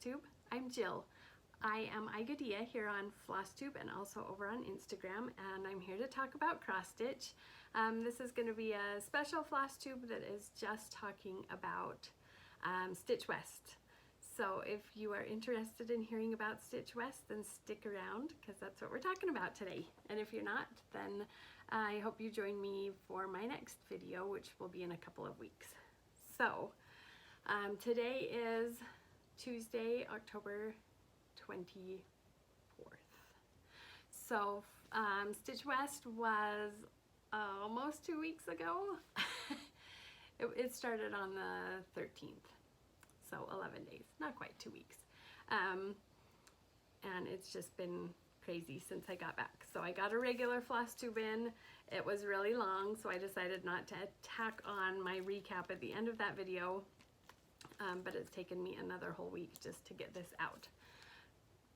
Flosstube. I'm Jill. I am Igadia here on Flosstube and also over on Instagram, and I'm here to talk about cross stitch. This is going to be a special Flosstube that is just talking about Stitch West. So if you are interested in hearing about Stitch West, then stick around because that's what we're talking about today. And if you're not, then I hope you join me for my next video, which will be in a couple of weeks. So today is Tuesday, October 24th. So Stitch West was almost 2 weeks ago. It started on the 13th, so 11 days, not quite 2 weeks. And it's just been crazy since I got back. So I got a regular Flosstube in. It was really long, so I decided not to tack on my recap at the end of that video. But it's taken me another whole week just to get this out.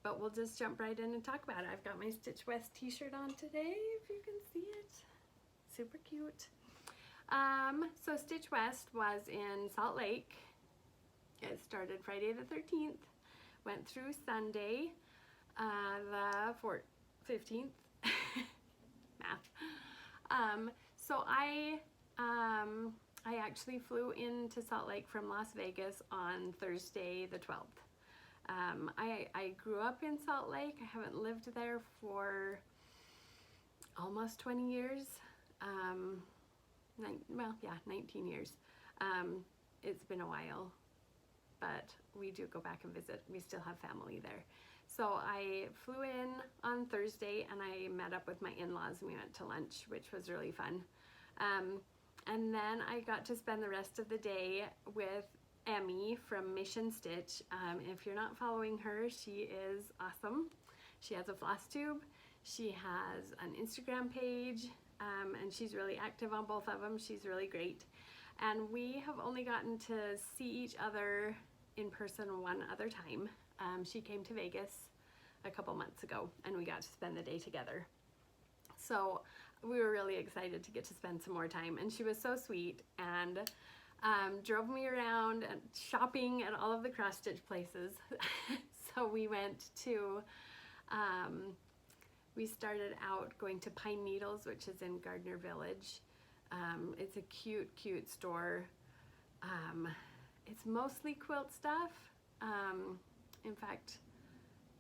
But we'll just jump right in and talk about it. I've got my Stitch West t-shirt on today, if you can see it. Super cute. So Stitch West was in Salt Lake. It started Friday the 13th, went through Sunday, the 15th. Math. So I actually flew into Salt Lake from Las Vegas on Thursday the 12th. I grew up in Salt Lake. I haven't lived there for almost 20 years. 19 years. It's been a while, but we do go back and visit. We still have family there. So I flew in on Thursday and I met up with my in-laws and we went to lunch, which was really fun. And then I got to spend the rest of the day with Emmy from Mission Stitch. If you're not following her, she is awesome. She has a Flosstube. She has an Instagram page, and she's really active on both of them. She's really great. And we have only gotten to see each other in person one other time. She came to Vegas a couple months ago and we got to spend the day together. So we were really excited to get to spend some more time, and she was so sweet and drove me around and shopping at all of the cross stitch places. So we went to, we started out going to Pine Needles, which is in Gardner Village. It's a cute store. It's mostly quilt stuff. In fact,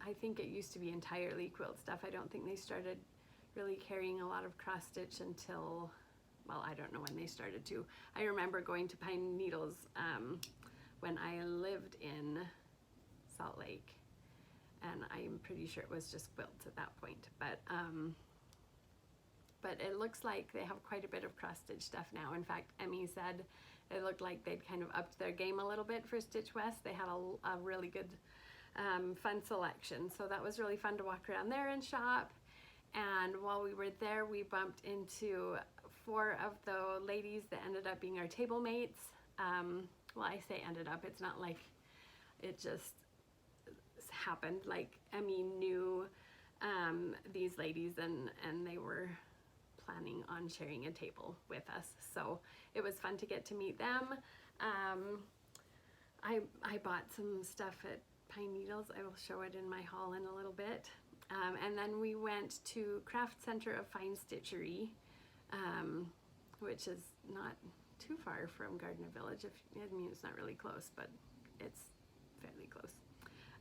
I think it used to be entirely quilt stuff. I don't think they started really carrying a lot of cross stitch until, well, I don't know when they started to. I remember going to Pine Needles when I lived in Salt Lake, and I'm pretty sure it was just quilts at that point. But it looks like they have quite a bit of cross stitch stuff now. In fact, Emmy said it looked like they'd kind of upped their game a little bit for Stitch West. They had a really good fun selection, so that was really fun to walk around there and shop. And while we were there, we bumped into 4 of the ladies that ended up being our table mates. Well, I say ended up, it's not like it just happened. Like, Emmy knew these ladies and they were planning on sharing a table with us. So it was fun to get to meet them. I bought some stuff at Pine Needles. I will show it in my haul in a little bit. And then we went to Craft Center of Fine Stitchery, which is not too far from Gardner Village. I mean, it's not really close, but it's fairly close.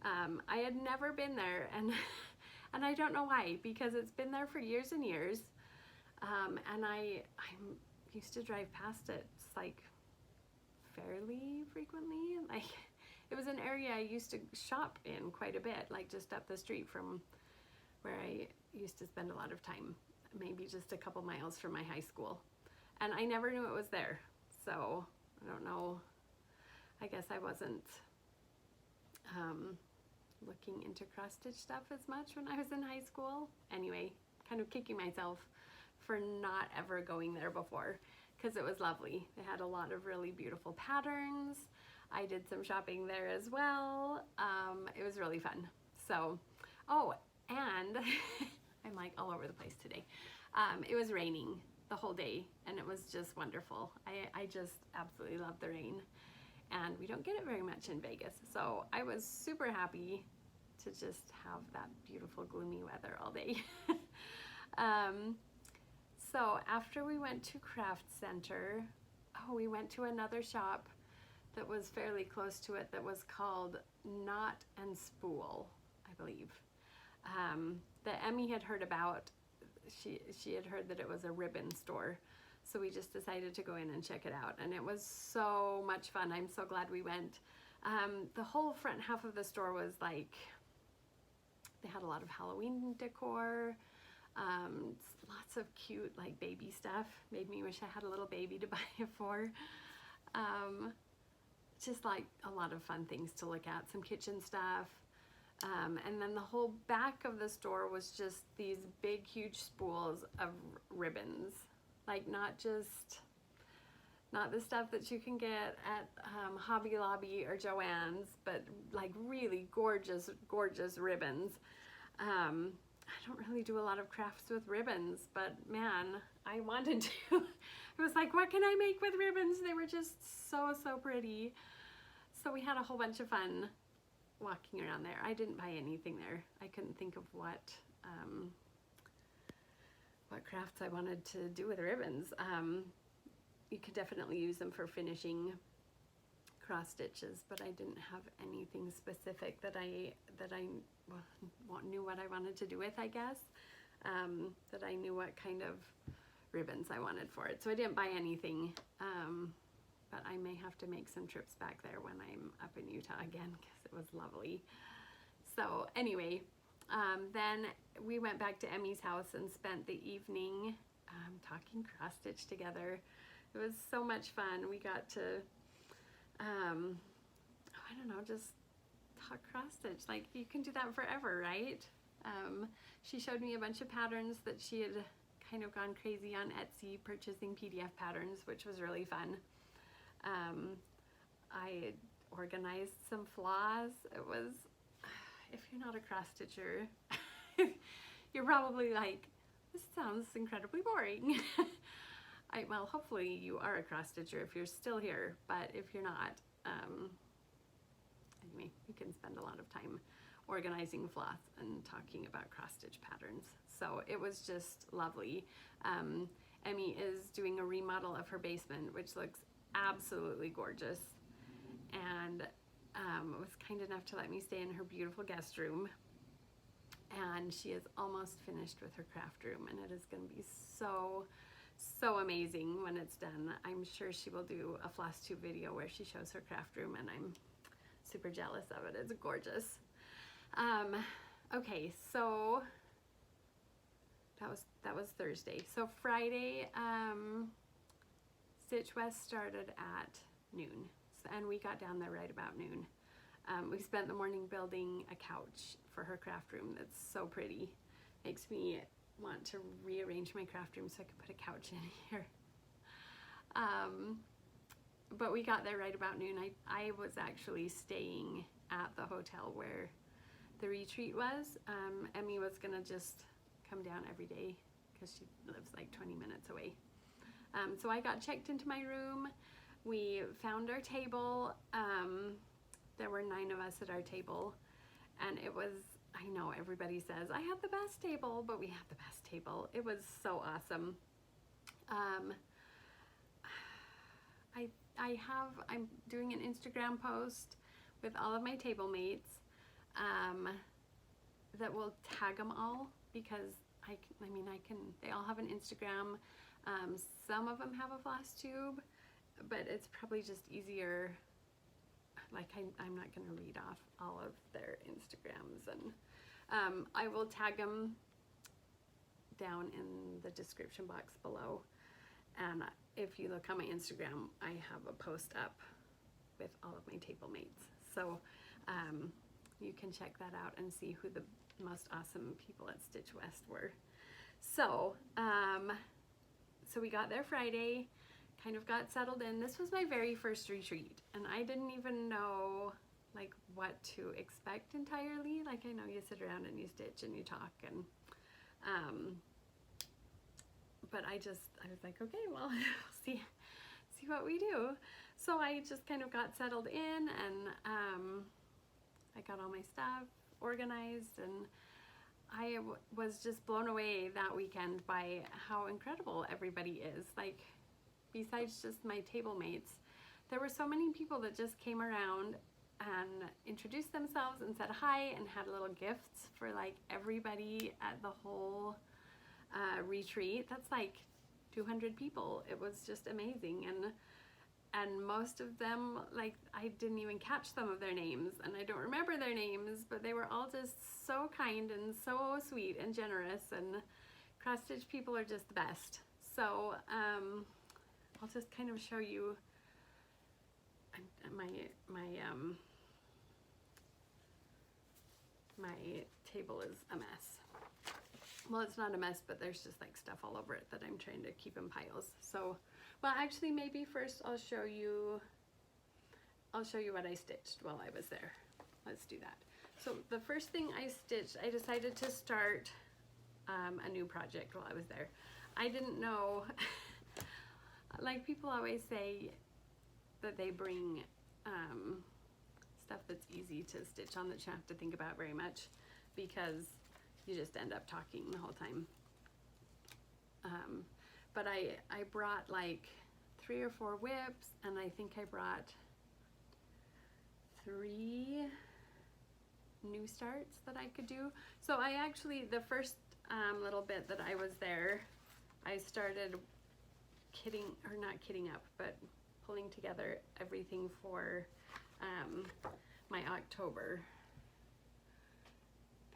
I had never been there, and I don't know why, because it's been there for years and years. And I used to drive past it like fairly frequently. Like, it was an area I used to shop in quite a bit, like just up the street from where I used to spend a lot of time, maybe just a couple miles from my high school. And I never knew it was there. So I don't know, I guess I wasn't looking into cross stitch stuff as much when I was in high school. Anyway, kind of kicking myself for not ever going there before, because it was lovely. They had a lot of really beautiful patterns. I did some shopping there as well. It was really fun. So, oh, and I'm like all over the place today. It was raining the whole day and it was just wonderful. I just absolutely love the rain. and we don't get it very much in Vegas. So I was super happy to just have that beautiful gloomy weather all day. So after we went to Craft Center, we went to another shop that was fairly close to it that was called Knot and Spool, I believe, that Emmy had heard about. She had heard that it was a ribbon store, so we just decided to go in and check it out, and it was so much fun. I'm so glad we went. The whole front half of the store was like, they had a lot of Halloween decor, lots of cute like baby stuff. Made me wish I had a little baby to buy it for. Just like a lot of fun things to look at, some kitchen stuff. And then the whole back of the store was just these big, huge spools of ribbons. Like not the stuff that you can get at Hobby Lobby or Joann's, but like really gorgeous, gorgeous ribbons. I don't really do a lot of crafts with ribbons, but man, I wanted to. I was like, what can I make with ribbons? They were just so, so pretty. So we had a whole bunch of fun walking around there. I didn't buy anything there. I couldn't think of what crafts I wanted to do with ribbons. You could definitely use them for finishing cross stitches, but I didn't have anything specific that I knew what I wanted to do with, I guess. That I knew what kind of ribbons I wanted for it. So I didn't buy anything, but I may have to make some trips back there when I'm up in Utah again, because it was lovely. So anyway, then we went back to Emmy's house and spent the evening talking cross stitch together. It was so much fun. We got to, I don't know, just talk cross stitch. Like, you can do that forever, right? She showed me a bunch of patterns that she had kind of gone crazy on Etsy purchasing PDF patterns, which was really fun. I organized some floss. It was, if you're not a cross stitcher, you're probably like, this sounds incredibly boring. Well, hopefully you are a cross stitcher if you're still here, but if you're not, anyway, you can spend a lot of time organizing floss and talking about cross stitch patterns. So it was just lovely. Emmy is doing a remodel of her basement, which looks absolutely gorgeous, and was kind enough to let me stay in her beautiful guest room. And she is almost finished with her craft room, and it is going to be so, so amazing when it's done. I'm sure she will do a Flosstube video where she shows her craft room, and I'm super jealous of it. It's gorgeous. Okay, so that was Thursday. So Friday, Stitch West started at noon, and we got down there right about noon. We spent the morning building a couch for her craft room that's so pretty. Makes me want to rearrange my craft room so I can put a couch in here. But we got there right about noon. I was actually staying at the hotel where the retreat was. Emmy was gonna just come down every day because she lives like 20 minutes away. So I got checked into my room. We found our table. There were 9 of us at our table, and it was, I know everybody says I have the best table, but we have the best table. It was so awesome. I'm doing an Instagram post with all of my table mates that will tag them all, because they all have an Instagram. Some of them have a Flosstube, but it's probably just easier. Like, I'm not going to read off all of their Instagrams, and I will tag them down in the description box below. And if you look on my Instagram, I have a post up with all of my table mates. So you can check that out and see who the most awesome people at Stitch West were. So, so we got there Friday, kind of got settled in. This was my very first retreat, and I didn't even know like what to expect entirely. Like, I know you sit around and you stitch and you talk, and but I was like, okay, well, see what we do. So I just kind of got settled in, and I got all my stuff organized, and I was just blown away that weekend by how incredible everybody is. Like, besides just my table mates, there were so many people that just came around and introduced themselves and said hi and had little gifts for like everybody at the whole retreat. That's like 200 people. It was just amazing, and most of them, like, I didn't even catch some of their names, and I don't remember their names, but they were all just so kind and so sweet and generous, and cross stitch people are just the best. So I'll just kind of show you my table is a mess. Well, it's not a mess, but there's just like stuff all over it that I'm trying to keep in piles. So, well, actually, maybe first I'll show you what I stitched while I was there. Let's do that. So the first thing I stitched, I decided to start a new project while I was there. I didn't know, like people always say that they bring stuff that's easy to stitch on that you don't have to think about very much, because you just end up talking the whole time. But I brought like 3 or 4 whips, and I think I brought 3 new starts that I could do. So I actually, the first little bit that I was there, I started not kitting up, but pulling together everything for my October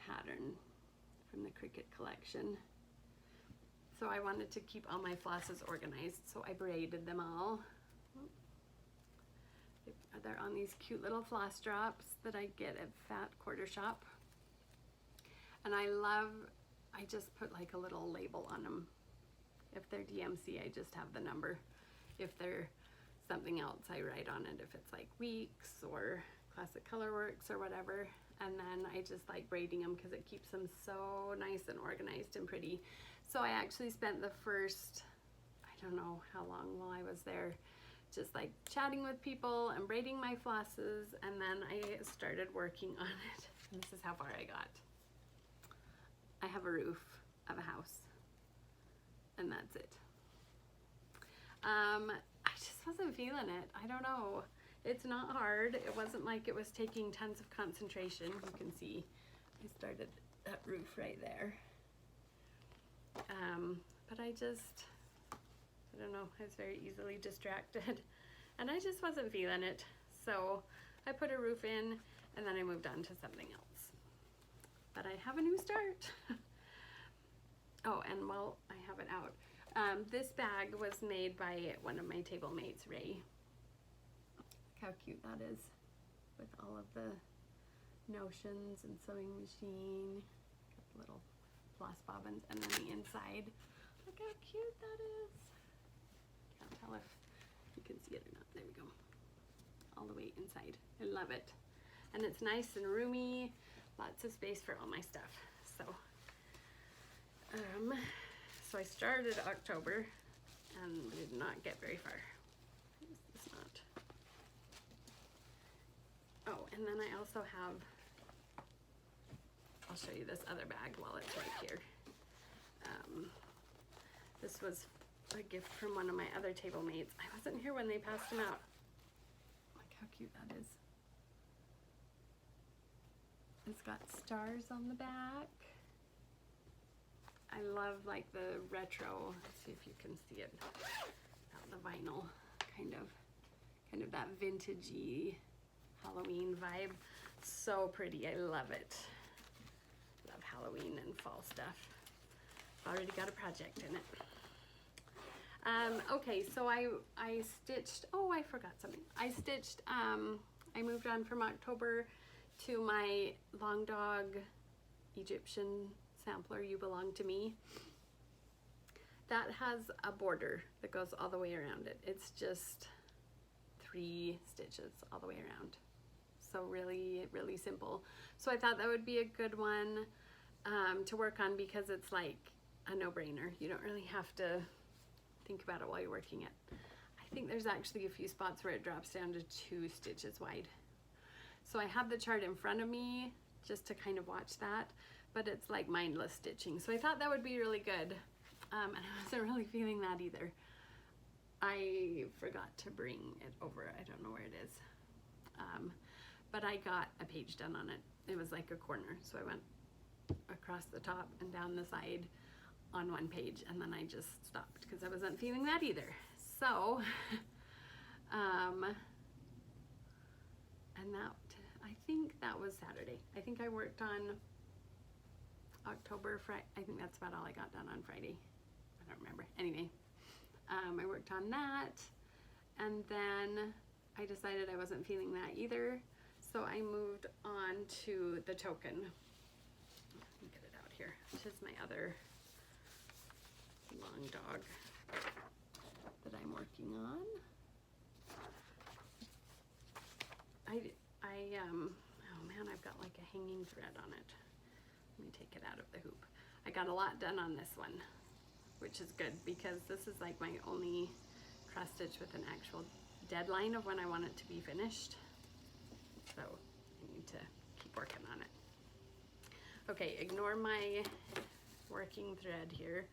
pattern from the Cricut collection. So I wanted to keep all my flosses organized, so I braided them all. They're on these cute little floss drops that I get at Fat Quarter Shop. And I just put like a little label on them. If they're DMC, I just have the number. If they're something else, I write on it, if it's like Weeks or Classic Colorworks or whatever. And then I just like braiding them because it keeps them so nice and organized and pretty. So I actually spent the first, I don't know how long while I was there, just like chatting with people and braiding my flosses, and then I started working on it. And this is how far I got. I have a roof of a house, and that's it. I just wasn't feeling it. I don't know. It's not hard. It wasn't like it was taking tons of concentration. You can see I started that roof right there. But I don't know, I was very easily distracted, and I just wasn't feeling it. So I put a roof in, and then I moved on to something else. But I have a new start. Oh, and while I have it out, this bag was made by one of my table mates, Ray. Look how cute that is, with all of the notions and sewing machine, little floss bobbins, and then the inside. Look how cute that is. Can't tell if you can see it or not. There we go. All the way inside. I love it. And it's nice and roomy. Lots of space for all my stuff. So, so I started October and did not get very far. It's not. Oh, and then I also have, I'll show you this other bag while it's right here. This was a gift from one of my other table mates. I wasn't here when they passed them out. Look how cute that is. It's got stars on the back. I love like the retro, let's see if you can see it, the vinyl, kind of that vintagey Halloween vibe. So pretty, I love it. Love Halloween and fall stuff. Already got a project in it. Okay, so I stitched, oh, I forgot something. I stitched, I moved on from October to my Long Dog Egyptian sampler, You Belong to Me. That has a border that goes all the way around it. It's just 3 stitches all the way around. So really, really simple. So I thought that would be a good one to work on, because it's like a no-brainer. You don't really have to think about it while you're working it. I think there's actually a few spots where it drops down to 2 stitches wide. So I have the chart in front of me just to kind of watch that, but it's like mindless stitching. So I thought that would be really good. And I wasn't really feeling that either. I forgot to bring it over. I don't know where it is. But I got a page done on it. It was like a corner. So I went across the top and down the side on one page, and then I just stopped because I wasn't feeling that either. So, and that, I think that was Saturday. I think I worked on October Friday. I think that's about all I got done on Friday. I don't remember. Anyway, I worked on that, and then I decided I wasn't feeling that either. So I moved on to the token. Let me get it out here. Which is my other long dog that I'm working on. Oh man, I've got like a hanging thread on it. Let me take it out of the hoop. I got a lot done on this one, which is good because this is like my only cross stitch with an actual deadline of when I want it to be finished. So I need to keep working on it. Okay, ignore my working thread here.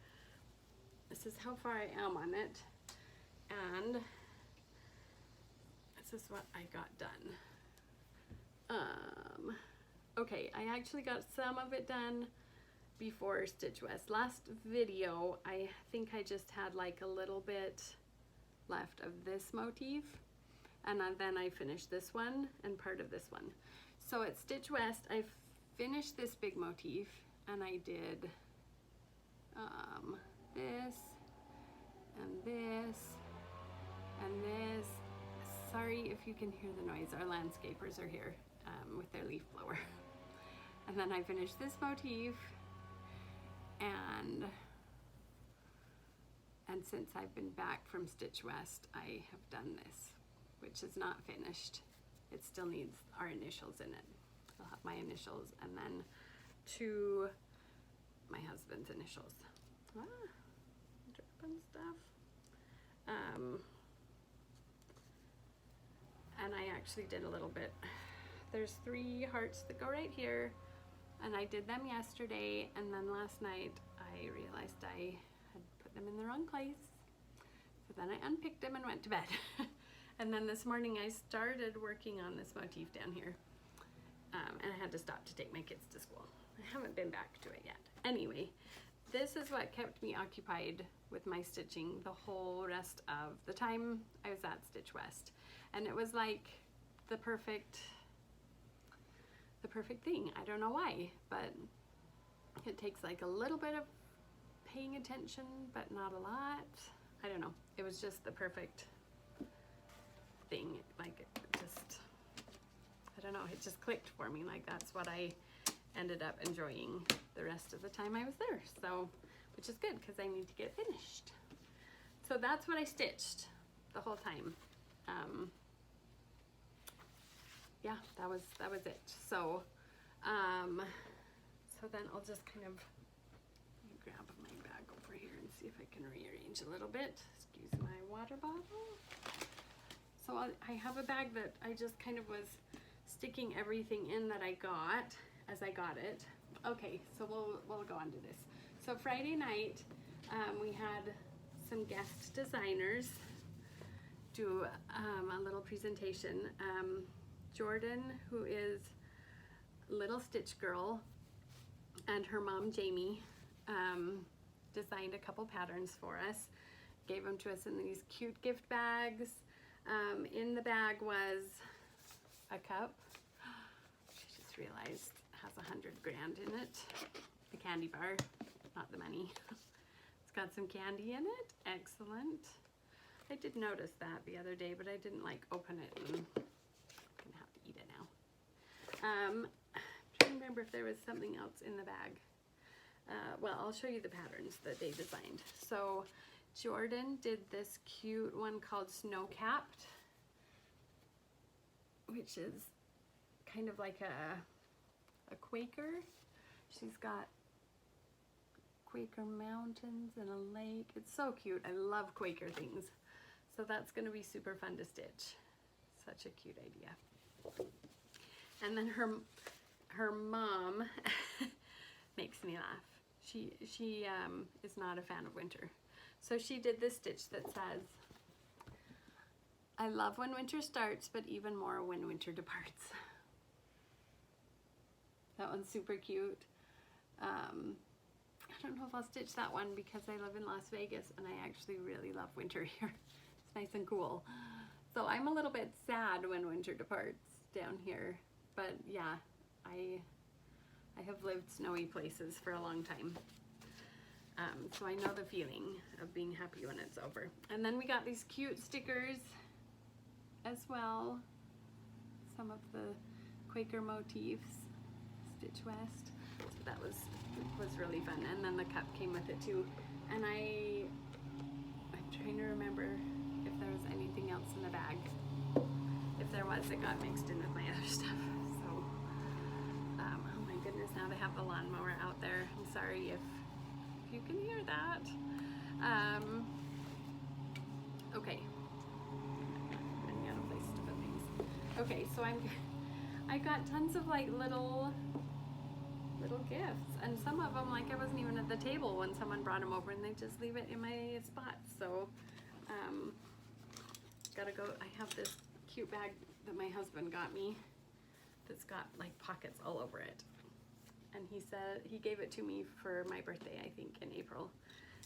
This is how far I am on it, and this is what I got done. Okay, I actually got some of it done before Stitch West. Last video, I think I just had like a little bit left of this motif, and then I finished this one and part of this one. So at Stitch West, I finished this big motif, and I did this and this and this. Sorry if you can hear the noise, our landscapers are here with their leaf blower. And then I finished this motif, and since I've been back from Stitch West, I have done this, which is not finished. It still needs our initials in it. I'll have my initials and then my husband's initials. Dropping stuff. And I actually did a little bit. There's 3 hearts that go right here, and I did them yesterday, and then last night I realized I had put them in the wrong place. So then I unpicked them and went to bed. And then this morning I started working on this motif down here, and I had to stop to take my kids to school. I haven't been back to it yet. Anyway, this is what kept me occupied with my stitching the whole rest of the time I was at Stitch West. And it was like the perfect thing. I don't know why, but it takes like a little bit of paying attention, but not a lot. I don't know. It was just the perfect thing. Like it just, I don't know, it just clicked for me. Like that's what I ended up enjoying the rest of the time I was there. So, which is good because I need to get finished. So that's what I stitched the whole time. Yeah, that was it. So, so then I'll just kind of grab my bag over here and see if I can rearrange a little bit. Excuse my water bottle. So I have a bag that I just kind of was sticking everything in that I got as I got it. Okay, so we'll go on to this. So Friday night, we had some guest designers do a little presentation. Jordan, who is Little Stitch Girl, and her mom Jamie designed a couple patterns for us, gave them to us in these cute gift bags. In the bag was a cup. I just realized it has 100 grand in it. The candy bar, not the money. It's got some candy in it. Excellent. I did notice that the other day, but I didn't like open it, and I'm gonna have to eat it now. I'm trying to remember if there was something else in the bag. Well, I'll show you the patterns that they designed. So Jordan did this cute one called Snow Capped, which is kind of like a Quaker. She's got Quaker mountains and a lake. It's so cute. I love Quaker things. So that's going to be super fun to stitch. Such a cute idea. And then her mom makes me laugh. She is not a fan of winter. So she did this stitch that says, "I love when winter starts, but even more when winter departs." That one's super cute. I don't know if I'll stitch that one because I live in Las Vegas and I actually really love winter here. It's nice and cool. So I'm a little bit sad when winter departs down here. But yeah, I have lived snowy places for a long time. So I know the feeling of being happy when it's over. And then we got these cute stickers as well. Some of the Quaker motifs, Stitch West. So that was really fun. And then the cup came with it too. And I'm trying to remember if there was anything else in the bag. If there was, it got mixed in with my other stuff. So, oh my goodness, now they have the lawnmower out there. I'm sorry if you can hear that. Okay. Running out of places to put things. Okay, so I got tons of like little gifts, and some of them, like, I wasn't even at the table when someone brought them over, and they just leave it in my spot. So gotta go. I have this cute bag that my husband got me that's got like pockets all over it, and he said he gave it to me for my birthday, I think in April,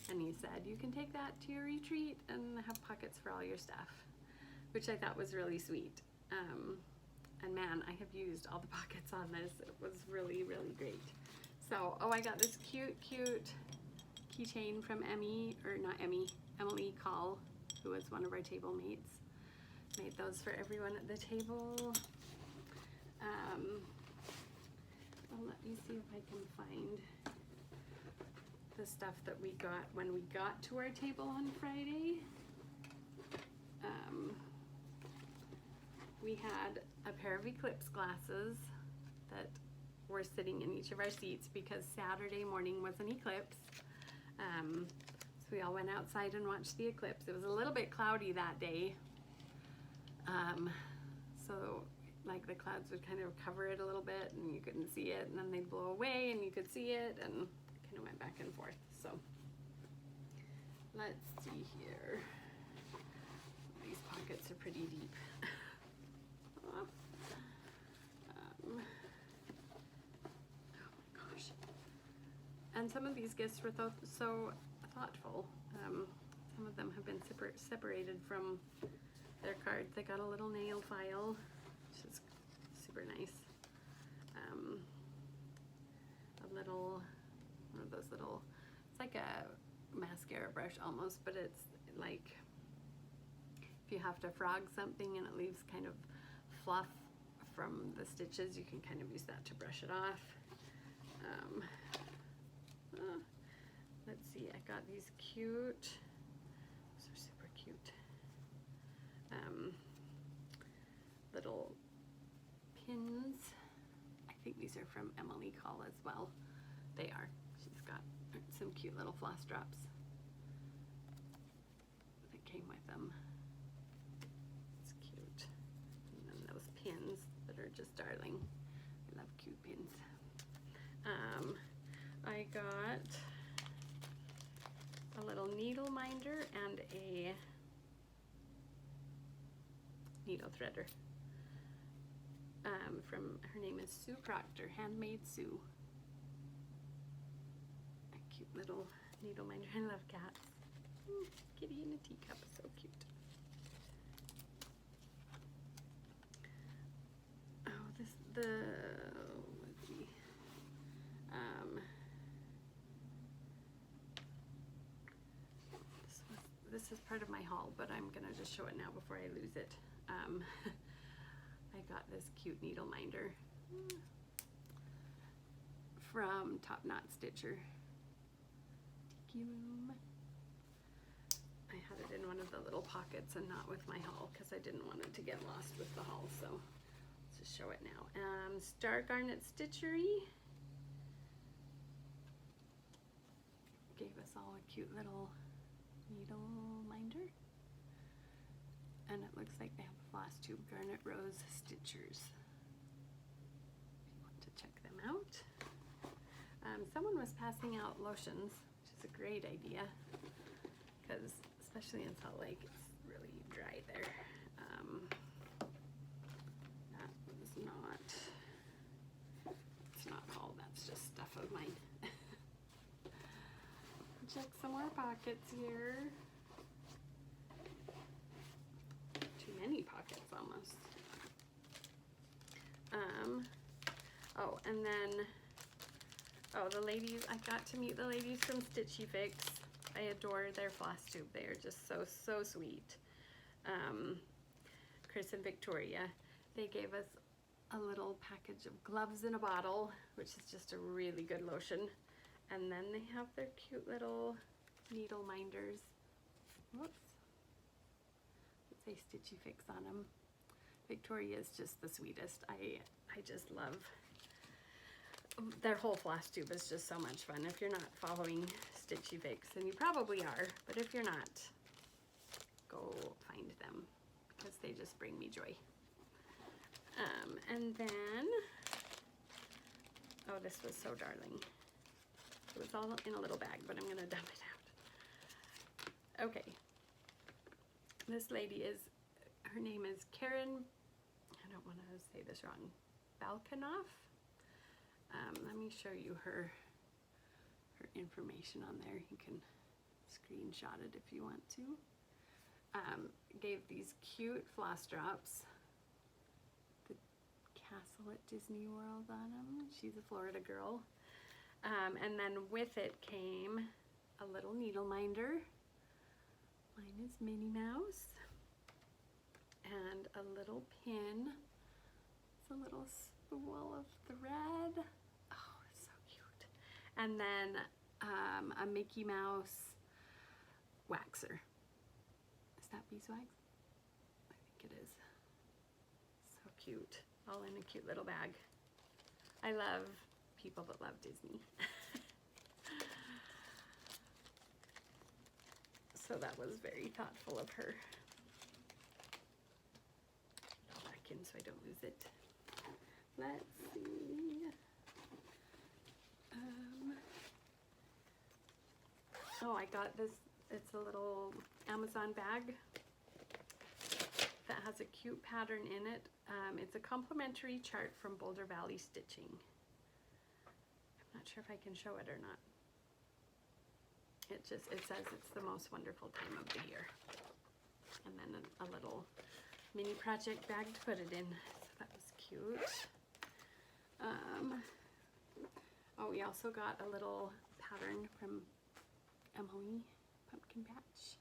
and he said you can take that to your retreat and have pockets for all your stuff, which I thought was really sweet. And man, I have used all the pockets on this. It was really, really great. So, oh, I got this cute keychain from Emily Call, who was one of our table mates. Made those for everyone at the table. Well, let me see if I can find the stuff that we got when we got to our table on Friday. We had a pair of Eclipse glasses that were sitting in each of our seats because Saturday morning was an eclipse. So we all went outside and watched the eclipse. It was a little bit cloudy that day. So like the clouds would kind of cover it a little bit and you couldn't see it, and then they'd blow away and you could see it, and kind of went back and forth. So let's see here. These pockets are pretty deep. Oh my gosh. And some of these gifts were so thoughtful. Some of them have been separated from their cards. They got a little nail file, which is super nice. One of those little, it's like a mascara brush almost, but it's like if you have to frog something and it leaves kind of fluff from the stitches, you can kind of use that to brush it off. Let's see, I got these cute, these are super cute, little pins. I think these are from Emily Call as well. They are. She's got some cute little floss drops that came with them. It's cute. And then those pins that are just darling. I love cute pins. I got a little needle minder and a needle threader. From, her name is Sue Proctor, Handmade Sue. A cute little needle minder. I love cats. Kitty in a teacup is so cute. Oh, let's see. This is part of my haul, but I'm gonna just show it now before I lose it. I got this cute needle minder from Top Knot Stitcher. Tiki Room. I had it in one of the little pockets and not with my haul because I didn't want it to get lost with the haul, so let's just show it now. Star Garnet Stitchery gave us all a cute little needle minder. And it looks like they have Flosstube Garnet Rose Stitchers. If you want to check them out. Someone was passing out lotions, which is a great idea, because especially in Salt Lake, it's really dry there. That was not, it's not haul, that's just stuff of mine. Check some more pockets here. Too many pockets almost. Oh, and then, oh, the ladies, I got to meet the ladies from Stitchy Fix. I adore their Flosstube. They are just so, so sweet. Chris and Victoria, they gave us a little package of gloves in a bottle, which is just a really good lotion. And then they have their cute little needle minders. Whoops. It says Stitchy Fix on them. Victoria is just the sweetest. I just love their whole Flosstube is just so much fun. If you're not following Stitchy Fix, and you probably are, but if you're not, go find them because they just bring me joy. And then, oh, this was so darling. It was all in a little bag, but I'm gonna dump it out. Okay, this lady is, her name is Karen, I don't want to say this wrong, Balkanoff. Let me show you her information on there. You can screenshot it if you want to. Gave these cute floss drops, the castle at Disney World on them. She's a Florida girl. And then with it came a little needle minder. Mine is Minnie Mouse. And a little pin. It's a little spool of thread. Oh, it's so cute. And then a Mickey Mouse waxer. Is that beeswax? I think it is. So cute. All in a cute little bag. I love people that love Disney. So that was very thoughtful of her. Put it back in so I don't lose it. Let's see. Oh, I got this. It's a little Amazon bag that has a cute pattern in it. It's a complimentary chart from Boulder Valley Stitching. I'm not sure if I can show it or not. It says it's the most wonderful time of the year. And then a little mini project bag to put it in. So that was cute. Oh, we also got a little pattern from Emily Pumpkin Patch.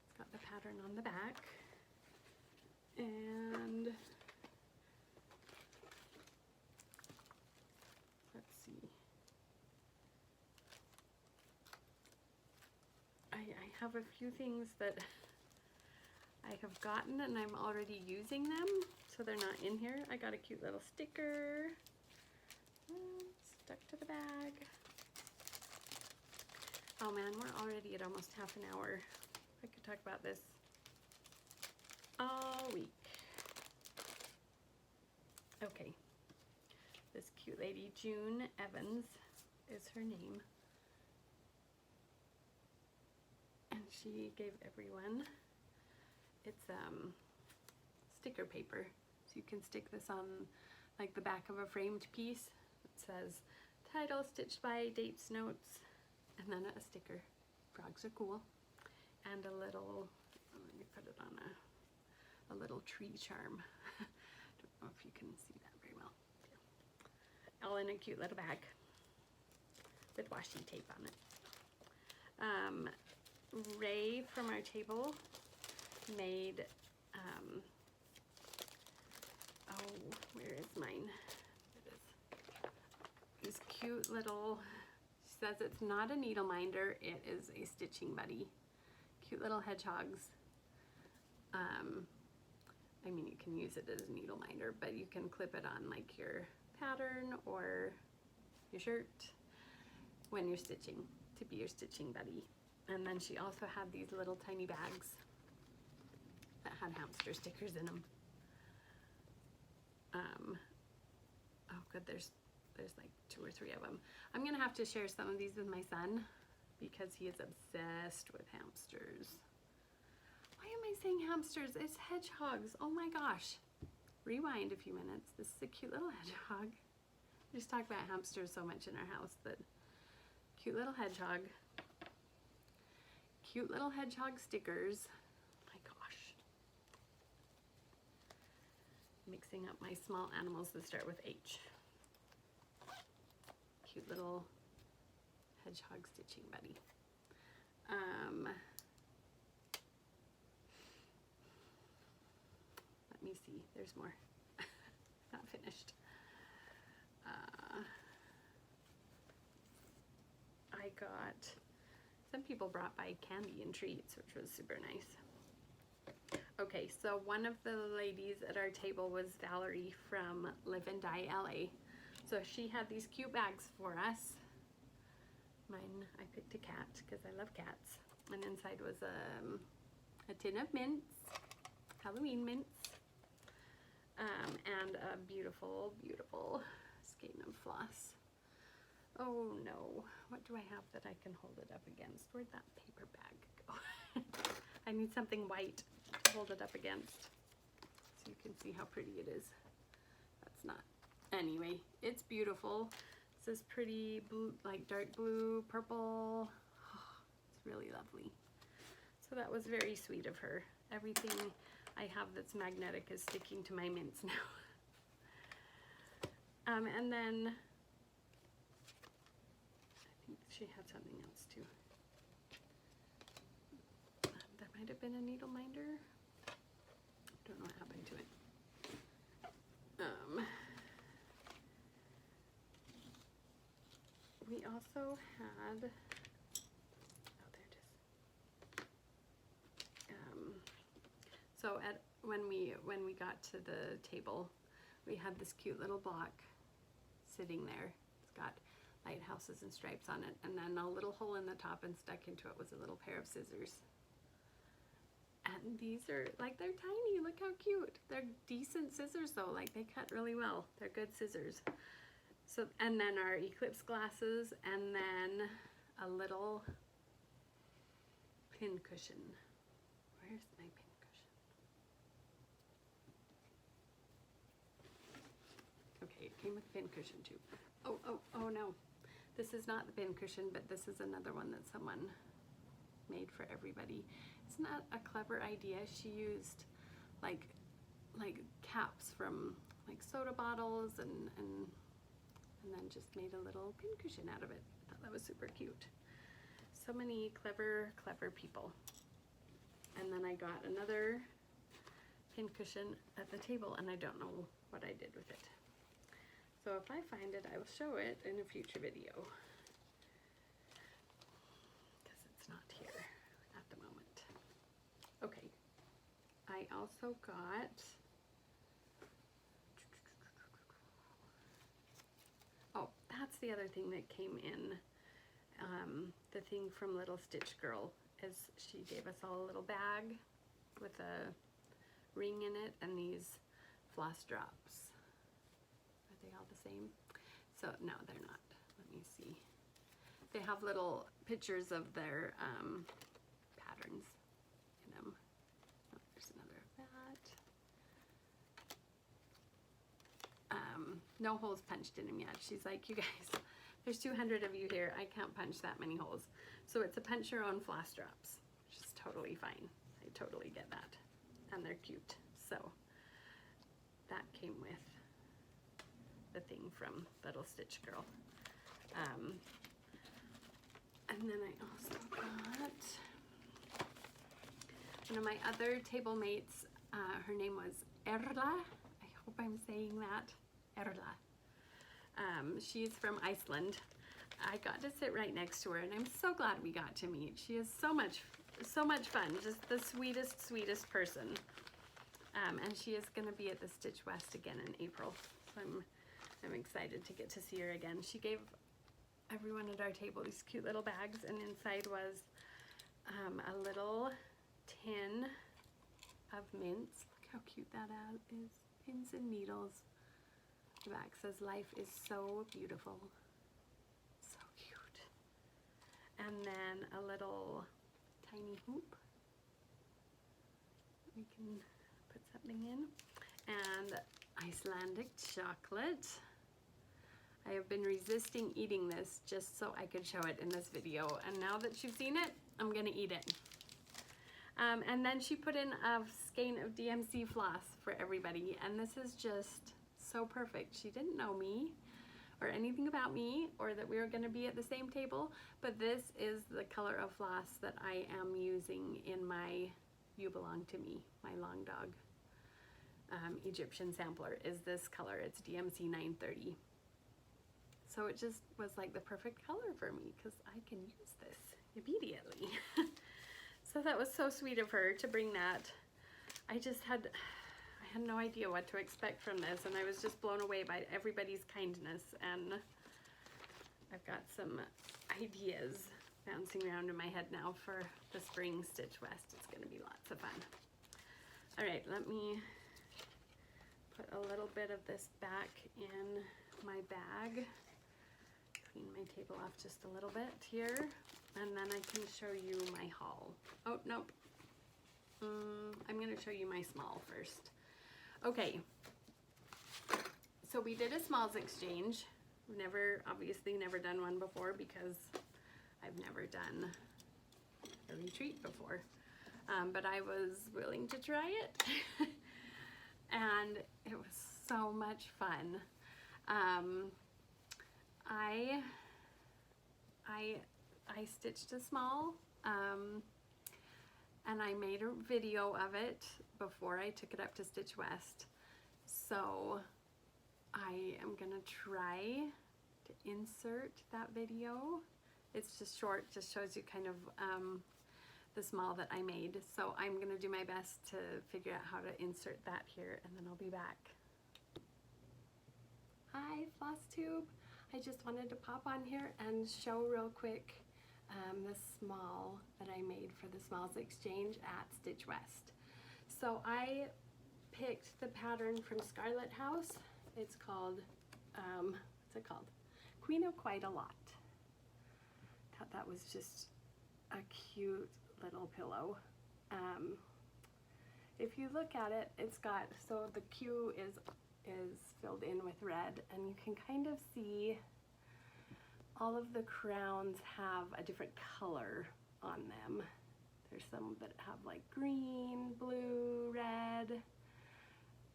It's got the pattern on the back. And let's see. I have a few things that I have gotten and I'm already using them, so they're not in here. I got a cute little sticker stuck to the bag. Oh man, we're already at almost half an hour. I could talk about this all week. Okay, this cute lady, June Evans is her name. And she gave everyone, it's sticker paper. So you can stick this on like the back of a framed piece. It says title, stitched by, dates, notes, and then a sticker. Frogs are cool. And a little, let me put it on a little tree charm. Don't know if you can see that very well. Yeah. All in a cute little bag with washi tape on it. Ray from our table made, oh, where is mine? It is. This cute little, she says it's not a needle minder, it is a stitching buddy. Cute little hedgehogs. I mean, you can use it as a needle minder, but you can clip it on like your pattern or your shirt when you're stitching to be your stitching buddy. And then she also had these little tiny bags that had hamster stickers in them. Oh good, there's like 2 or 3 of them. I'm gonna have to share some of these with my son because he is obsessed with hamsters. Why am I saying hamsters? It's hedgehogs. Oh my gosh. Rewind a few minutes. This is a cute little hedgehog. We just talk about hamsters so much in our house, but cute little hedgehog. Cute little hedgehog stickers. My gosh. Mixing up my small animals that start with H. Cute little hedgehog stitching buddy. Let me see, there's more. Not finished. I got, some people brought by candy and treats, which was super nice. Okay, so one of the ladies at our table was Valerie from Live and Die LA. So she had these cute bags for us. Mine, I picked a cat because I love cats. And inside was a tin of mints, Halloween mints, and a beautiful, beautiful skein of floss. Oh no, what do I have that I can hold it up against? Where'd that paper bag go? I need something white to hold it up against so you can see how pretty it is. That's not, anyway, it's beautiful. This is pretty blue, like dark blue, purple. Oh, it's really lovely. So that was very sweet of her. Everything I have that's magnetic is sticking to my mints now. And then I think she had something else too. There might have been a needle minder. Don't know what happened to it. We also had, oh there it is. So when we got to the table, we had this cute little block sitting there. It's got lighthouses and stripes on it, and then a little hole in the top, and stuck into it was a little pair of scissors. And these are like, they're tiny. Look how cute. They're decent scissors though. Like they cut really well. They're good scissors. So, and then our Eclipse glasses, and then a little pin cushion. Where's my pin cushion? Okay, it came with a pin cushion too. Oh no. This is not the pin cushion, but this is another one that someone made for everybody. Isn't that a clever idea? She used like caps from like soda bottles and then just made a little pin cushion out of it. I thought that was super cute. So many clever people. And then I got another pin cushion at the table, and I don't know what I did with it. So if I find it, I will show it in a future video, because it's not here at the moment. Okay, I also got, oh, that's the other thing that came in. The thing from Little Stitch Girl is she gave us all a little bag with a ring in it and these floss drops. Are they all the same? So no, they're not. Let me see. They have little pictures of their patterns in them. Oh, there's another of that. No holes punched in them yet. She's like, you guys, there's 200 of you here. I can't punch that many holes. So it's a punch your own floss drops, which is totally fine. I totally get that. And they're cute. So that came with the thing from Little Stitch Girl. And then I also got one of my other table mates. Her name was Erla. I hope I'm saying that. Erla. She's from Iceland. I got to sit right next to her, and I'm so glad we got to meet. She is so much fun. Just the sweetest person. And she is going to be at the Stitch West again in April. So I'm excited to get to see her again. She gave everyone at our table these cute little bags, and inside was a little tin of mints. Look how cute that is. Pins and needles. The back says, life is so beautiful. So cute. And then a little tiny hoop. We can put something in. And Icelandic chocolate. I have been resisting eating this just so I could show it in this video. And now that you've seen it, I'm gonna eat it. And then she put in a skein of DMC floss for everybody. And this is just so perfect. She didn't know me or anything about me or that we were gonna be at the same table, but this is the color of floss that I am using in my You Belong to Me, my long dog Egyptian sampler is this color. It's DMC 930. So it just was like the perfect color for me because I can use this immediately. So that was so sweet of her to bring that. I had no idea what to expect from this, and I was just blown away by everybody's kindness, and I've got some ideas bouncing around in my head now for the spring Stitch West. It's going to be lots of fun. All right, let me put a little bit of this back in my bag. Clean my table off just a little bit here, and then I can show you my haul. Oh, nope. I'm going to show you my small first. Okay, so we did a smalls exchange. Obviously never done one before because I've never done a retreat before, but I was willing to try it. And it was so much fun. I stitched a small, and I made a video of it before I took it up to Stitch West. So I am gonna try to insert that video. It's just short, just shows you kind of the small that I made. So I'm gonna do my best to figure out how to insert that here, and then I'll be back. Hi, Flosstube. I just wanted to pop on here and show real quick the small that I made for the Smalls Exchange at Stitch West. So I picked the pattern from Scarlet House. It's called, what's it called? Queen of Quite a Lot. Thought that was just a cute little pillow. If you look at it, it's got, so the Q is filled in with red, and you can kind of see all of the crowns have a different color on them. There's some that have like green, blue, red.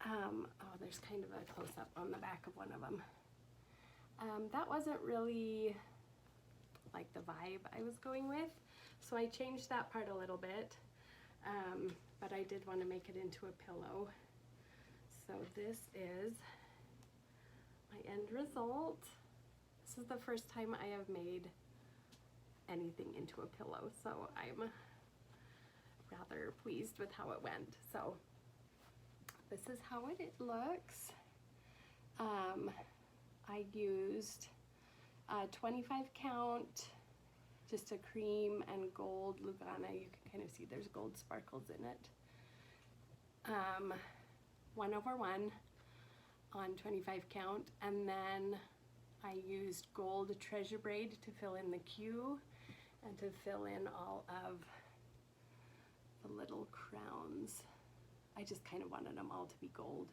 Oh, there's kind of a close-up on the back of one of them. That wasn't really like the vibe I was going with, so I changed that part a little bit, but I did want to make it into a pillow. So this is my end result. This is the first time I have made anything into a pillow, so I'm rather pleased with how it went. So this is how it looks. I used a 25 count, just a cream and gold Lugana. You can kind of see there's gold sparkles in it. 1/1 on 25 count, and then I used gold treasure braid to fill in the Q and to fill in all of the little crowns. I just kind of wanted them all to be gold,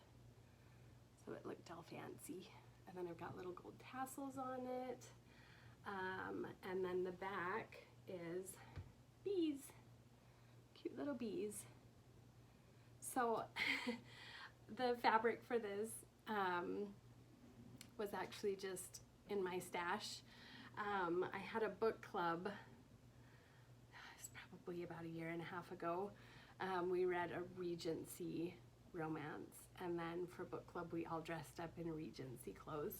so it looked all fancy. And then I've got little gold tassels on it, and then the back is bees, cute little bees. So the fabric for this was actually just in my stash. I had a book club, it's probably about 1.5 years ago. We read a Regency romance, and then for book club we all dressed up in Regency clothes.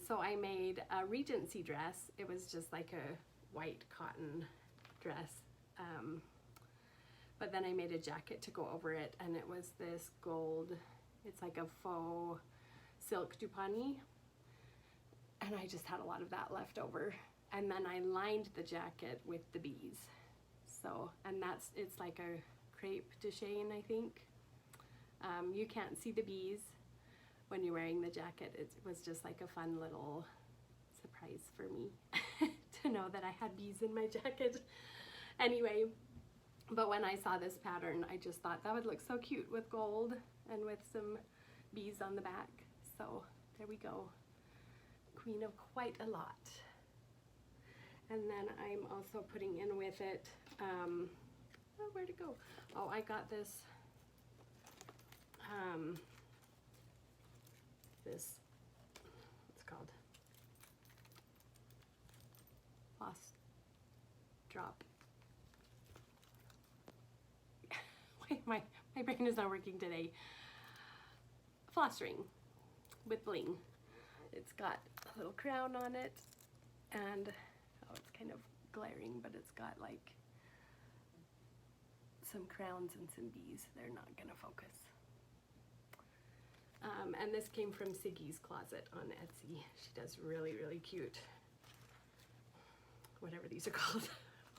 So I made a Regency dress. It was just like a white cotton dress, but then I made a jacket to go over it, and it was this gold, it's like a faux silk dupani, and I just had a lot of that left over. And then I lined the jacket with the bees. So, and it's like a crepe de chine, I think. You can't see the bees when you're wearing the jacket. It was just like a fun little surprise for me to know that I had bees in my jacket. Anyway, but when I saw this pattern, I just thought that would look so cute with gold and with some bees on the back. So there we go. Queen of quite a lot. And then I'm also putting in with it, oh, where'd it go? Oh, I got this, what's it called? Floss drop. my brain is not working today. Floss ring with bling. It's got a little crown on it, and oh, it's kind of glaring, but it's got like some crowns and some bees. They're not gonna focus. And this came from Siggy's Closet on Etsy. She does really, really cute, whatever these are called.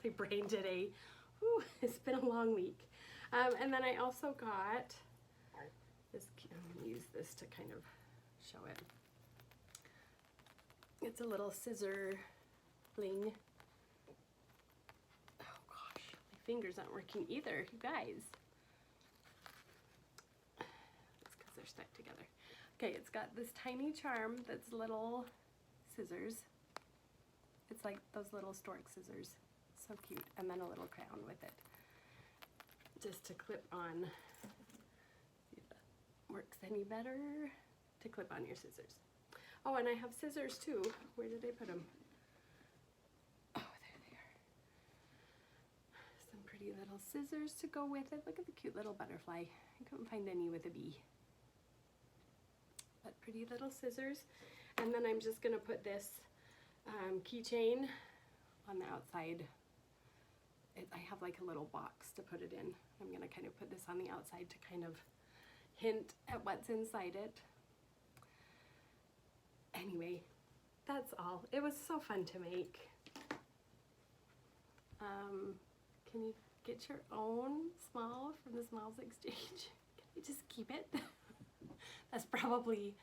My brain today, whew, it's been a long week. And then I also got this, I'm gonna use this to kind of show it. It's a little scissor bling. Oh gosh, my fingers aren't working either, you guys. It's because they're stuck together. Okay, it's got this tiny charm that's little scissors. It's like those little stork scissors. So cute. And then a little crown with it. Just to clip on. See if that works any better. To clip on your scissors. Oh, and I have scissors too. Where did I put them? Oh, there they are. Some pretty little scissors to go with it. Look at the cute little butterfly. I couldn't find any with a bee. But pretty little scissors. And then I'm just gonna put this keychain on the outside. I have like a little box to put it in. I'm gonna kind of put this on the outside to kind of hint at what's inside it. Anyway, that's all. It was so fun to make. Can you get your own small from the Smalls Exchange? Can you just keep it? That's probably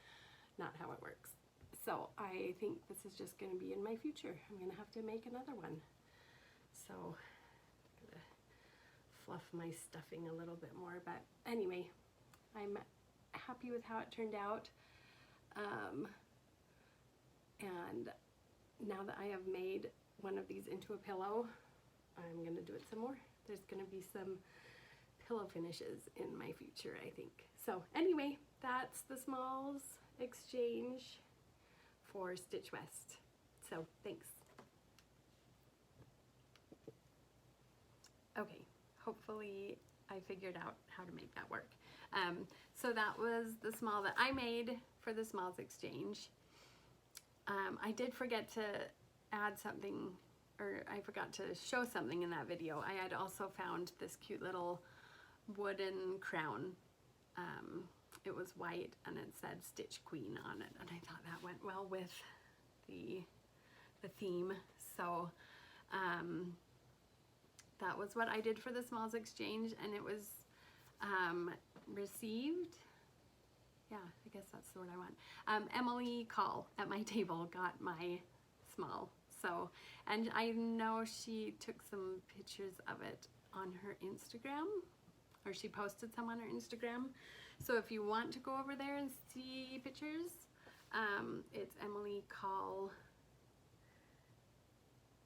not how it works. So I think this is just going to be in my future. I'm going to have to make another one. So I'm going to fluff my stuffing a little bit more. But anyway, I'm happy with how it turned out. And now that I have made one of these into a pillow, I'm going to do it some more. There's going to be some pillow finishes in my future, I think. So anyway, that's the Smalls Exchange for Stitch West. So thanks. Okay, hopefully I figured out how to make that work. So that was the small that I made for the Smalls Exchange. I did forget to add something, or I forgot to show something in that video. I had also found this cute little wooden crown. It was white and it said Stitch Queen on it, and I thought that went well with the theme. So that was what I did for the Smalls Exchange, and it was received. Yeah, I guess that's the word I want. Emily Call at my table got my small. So, and I know she took some pictures of it on her Instagram, or she posted some on her Instagram. So if you want to go over there and see pictures, it's Emily Call,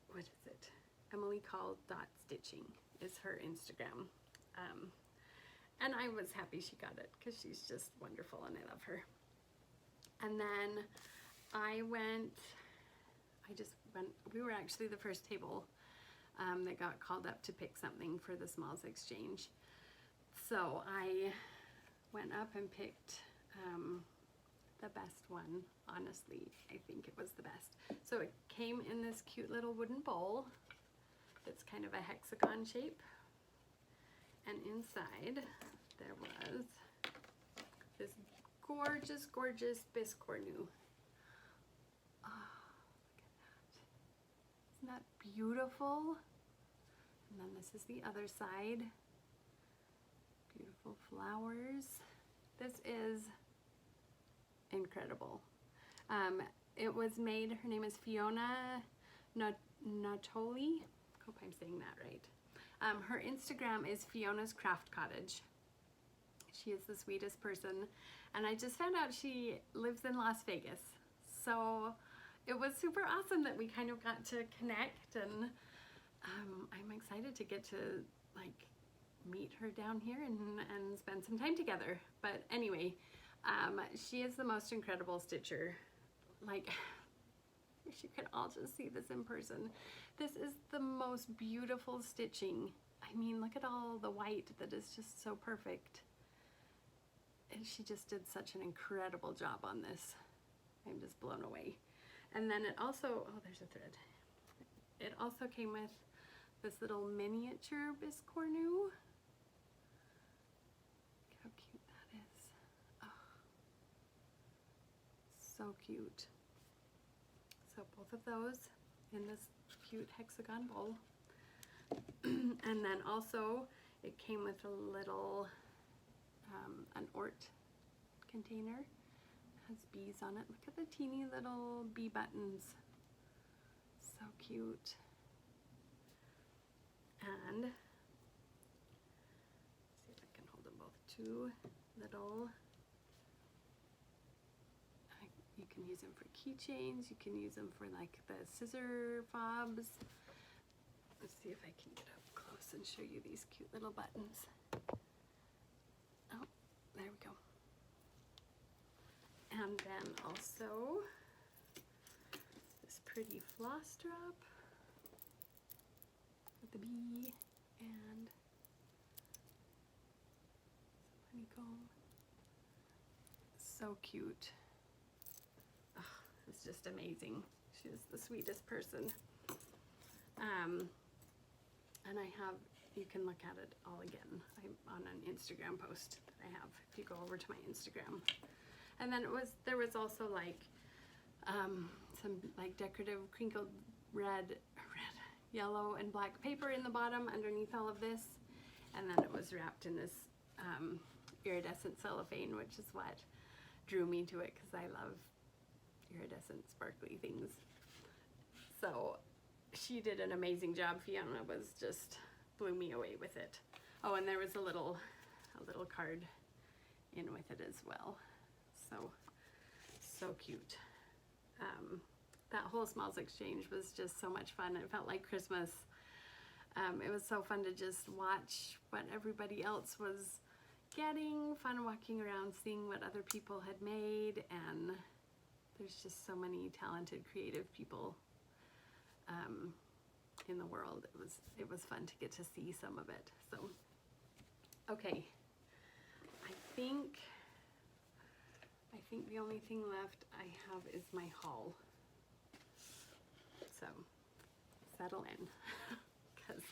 what is it? emilycall.stitching is her Instagram. And I was happy she got it because she's just wonderful and I love her. And then we were actually the first table that got called up to pick something for the Smalls Exchange. So I went up and picked the best one. Honestly, I think it was the best. So it came in this cute little wooden bowl. It's kind of a hexagon shape. And inside there was this gorgeous, gorgeous Biscornu. Oh, look at that. Isn't that beautiful? And then this is the other side. Beautiful flowers. This is incredible. It was made, her name is Fiona Natoli. Hope I'm saying that right. Her Instagram is Fiona's Craft Cottage. She is the sweetest person, and I just found out she lives in Las Vegas. So it was super awesome that we kind of got to connect, and I'm excited to get to like meet her down here and spend some time together. But anyway, she is the most incredible stitcher. Like, I wish you could all just see this in person. This is the most beautiful stitching. I mean, look at all the white that is just so perfect. And she just did such an incredible job on this. I'm just blown away. And then it also, oh, there's a thread. It also came with this little miniature Biscornu. Look how cute that is. Oh, so cute. So both of those in this cute hexagon bowl. And then also it came with a little an Ort container. It has bees on it. Look at the teeny little bee buttons. So cute. And see if I can hold them both. Two little, you can use them for keychains, you can use them for like the scissor fobs. Let's see if I can get up close and show you these cute little buttons. Oh, there we go. And then also this pretty floss drop with the bee and some honeycomb. So cute. Oh, it's just amazing. She's the sweetest person. And I have, you can look at it all again. I'm on an Instagram post that I have, if you go over to my Instagram. And then there was also like some like decorative crinkled red, yellow and black paper in the bottom underneath all of this. And then it was wrapped in this iridescent cellophane, which is what drew me to it, because I love iridescent sparkly things. So she did an amazing job. Fiona was just blew me away with it. Oh, and there was a little card in with it as well. So cute. That whole smalls exchange was just so much fun. It felt like Christmas. It was so fun to just watch what everybody else was getting, fun walking around, seeing what other people had made, and there's just so many talented, creative people in the world. It was fun to get to see some of it. So, okay, I think the only thing left I have is my haul. So settle in, because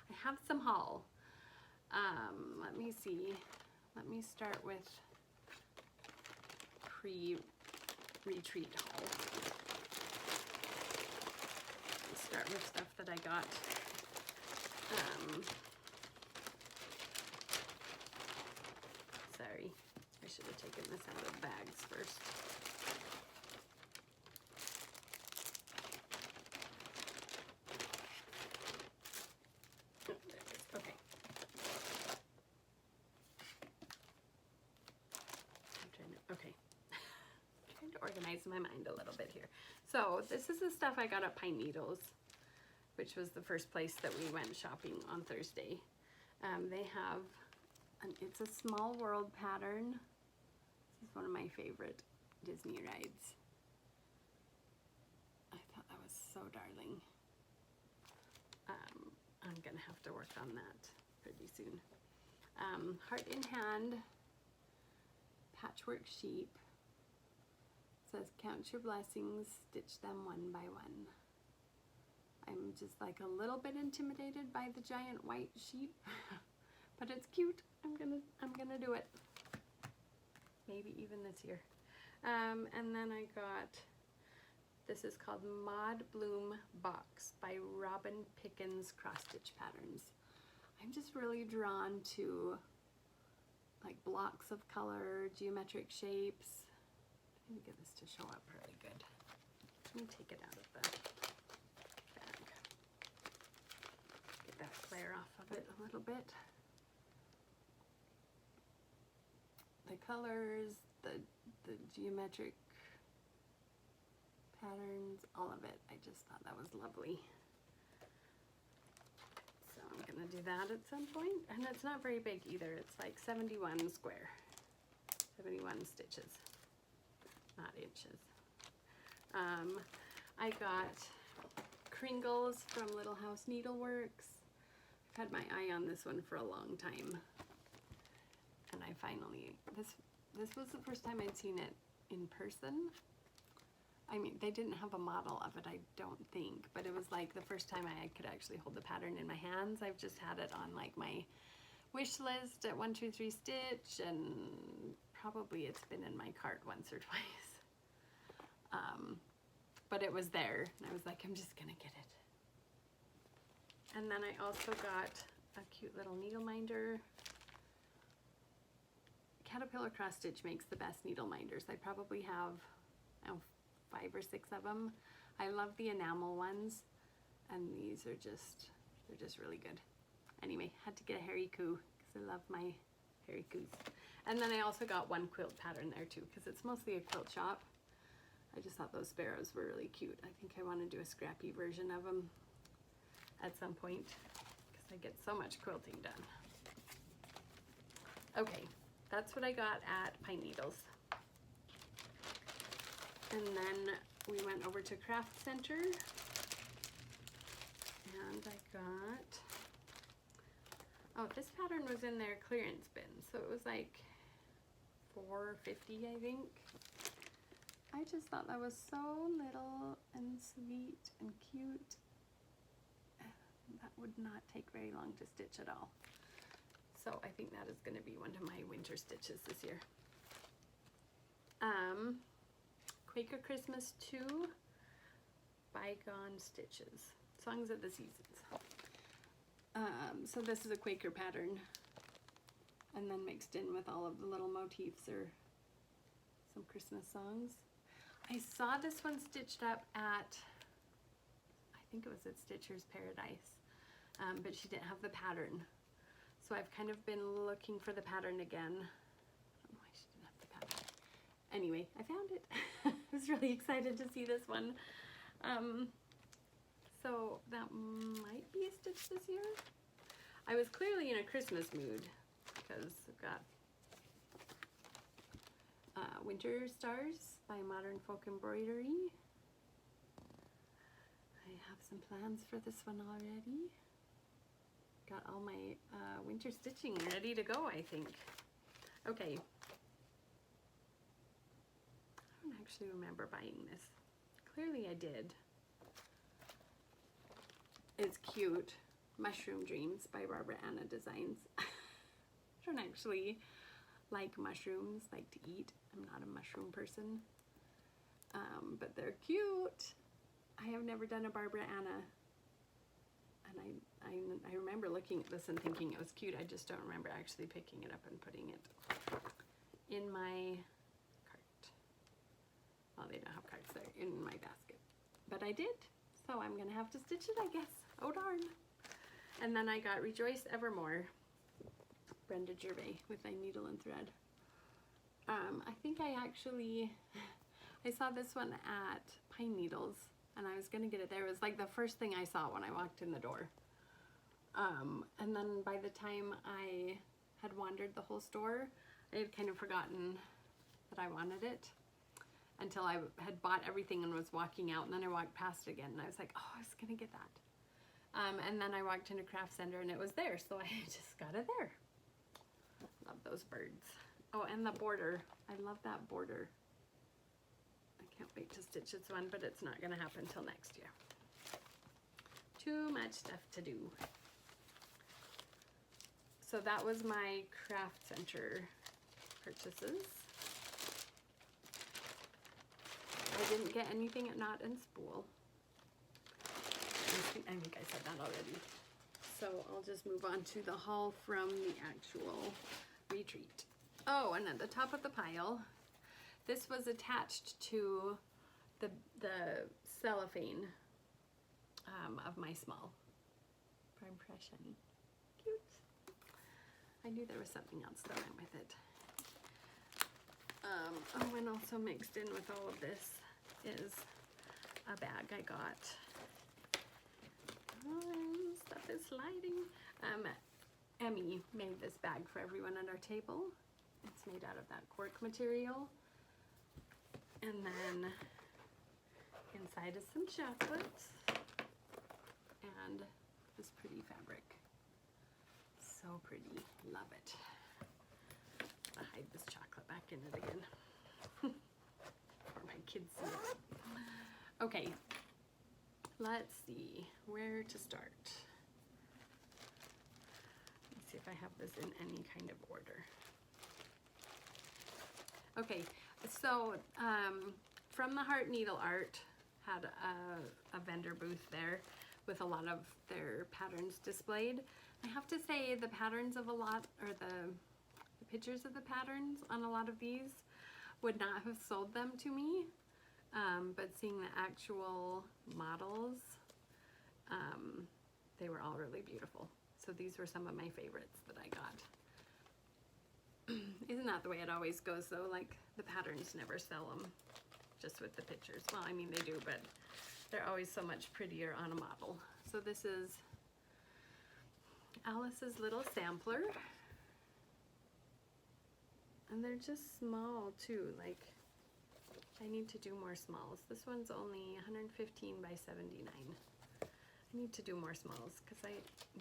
I have some haul. Let me see. Let me start with pre-retreat haul. Let's start with stuff that I got. Sorry, I should have taken this out of bags first. Oh, there it is. Okay. Trying to organize my mind a little bit here. So this is the stuff I got at Pine Needles, which was the first place that we went shopping on Thursday. They have, it's a Small World pattern. This is one of my favorite Disney rides. I thought that was so darling. I'm gonna have to work on that pretty soon. Heart in Hand patchwork sheep. Says, count your blessings, stitch them one by one. I'm just like a little bit intimidated by the giant white sheep, but it's cute. I'm gonna do it. Maybe even this year. And then I got, this is called Mod Bloom Box by Robin Pickens Cross Stitch Patterns. I'm just really drawn to like blocks of color, geometric shapes. Let me get this to show up really good. Let me take it out of the bag. Get that glare off of it a little bit. The colors, the geometric patterns, all of it. I just thought that was lovely. So I'm gonna do that at some point. And it's not very big either. It's like 71 square, 71 stitches, not inches. I got Kringles from Little House Needleworks. I've had my eye on this one for a long time. And I finally, this was the first time I'd seen it in person. I mean, they didn't have a model of it, I don't think, but it was like the first time I could actually hold the pattern in my hands. I've just had it on like my wish list at 123 Stitch, and probably it's been in my cart once or twice. But it was there, and I was like, I'm just gonna get it. And then I also got a cute little needle minder. Caterpillar Cross Stitch makes the best needle minders. I probably have 5 or 6 of them. I love the enamel ones, and these are just, they're just really good. Anyway, had to get a hairy coo because I love my hairy coos. And then I also got one quilt pattern there too, because it's mostly a quilt shop. I just thought those sparrows were really cute. I think I want to do a scrappy version of them at some point because I get so much quilting done. Okay, that's what I got at Pine Needles. And then we went over to Craft Center, and I got, oh, this pattern was in their clearance bin, so it was like $4.50, I think. I just thought that was so little and sweet and cute. That would not take very long to stitch at all. So I think that is going to be one of my winter stitches this year. Quaker Christmas 2, Bygone Stitches, Songs of the Seasons. So this is a Quaker pattern, and then mixed in with all of the little motifs or some Christmas songs. I saw this one stitched up at, I think it was at Stitcher's Paradise, but she didn't have the pattern. So I've kind of been looking for the pattern again. I don't know why she didn't have the pattern. Anyway, I found it. I was really excited to see this one. So that might be a stitch this year. I was clearly in a Christmas mood because I've got Winter Stars by Modern Folk Embroidery. I have some plans for this one already. Got all my winter stitching ready to go, I think. Okay. I don't actually remember buying this. Clearly I did. It's cute. Mushroom Dreams by Barbara Anna Designs. I don't actually like mushrooms, like to eat. I'm not a mushroom person. But they're cute. I have never done a Barbara Anna. And I remember looking at this and thinking it was cute. I just don't remember actually picking it up and putting it in my cart. Well, they don't have carts there, in my basket. But I did, so I'm gonna have to stitch it, I guess. Oh darn. And then I got Rejoice Evermore, Brenda Gervais, with my needle and thread. I think I saw this one at Pine Needles, and I was gonna get it there. It was like the first thing I saw when I walked in the door. And then by the time I had wandered the whole store, I had kind of forgotten that I wanted it until I had bought everything and was walking out, and then I walked past it again, and I was like, oh, I was gonna get that. And then I walked into Craft Center and it was there, so I just got it there. Love those birds. Oh, and the border. I love that border. I can't wait to stitch this one, but it's not gonna happen until next year. Too much stuff to do. So that was my Craft Center purchases. I didn't get anything at Knot and Spool. I think I said that already. So I'll just move on to the haul from the actual retreat. Oh, and at the top of the pile, this was attached to the cellophane of my small. Prime Fresh Honey. Cute. I knew there was something else that went with it. Oh, and also mixed in with all of this is a bag I got. Stuff is sliding. Emmy made this bag for everyone at our table. It's made out of that cork material. And then inside is some chocolate and this pretty fabric. So pretty, love it. I'll hide this chocolate back in it again for my kids see it. Okay, let's see where to start. Let's see if I have this in any kind of order. Okay, so From the Heart Needle Art had a vendor booth there with a lot of their patterns displayed. I have to say the patterns of a lot, or the pictures of the patterns on a lot of these would not have sold them to me, but seeing the actual models, they were all really beautiful. So these were some of my favorites that I got. Isn't that the way it always goes though? Like the patterns never sell them just with the pictures. Well, I mean they do, but they're always so much prettier on a model. So this is Alice's little sampler. And they're just small too, like I need to do more smalls. This one's only 115 by 79. I need to do more smalls because I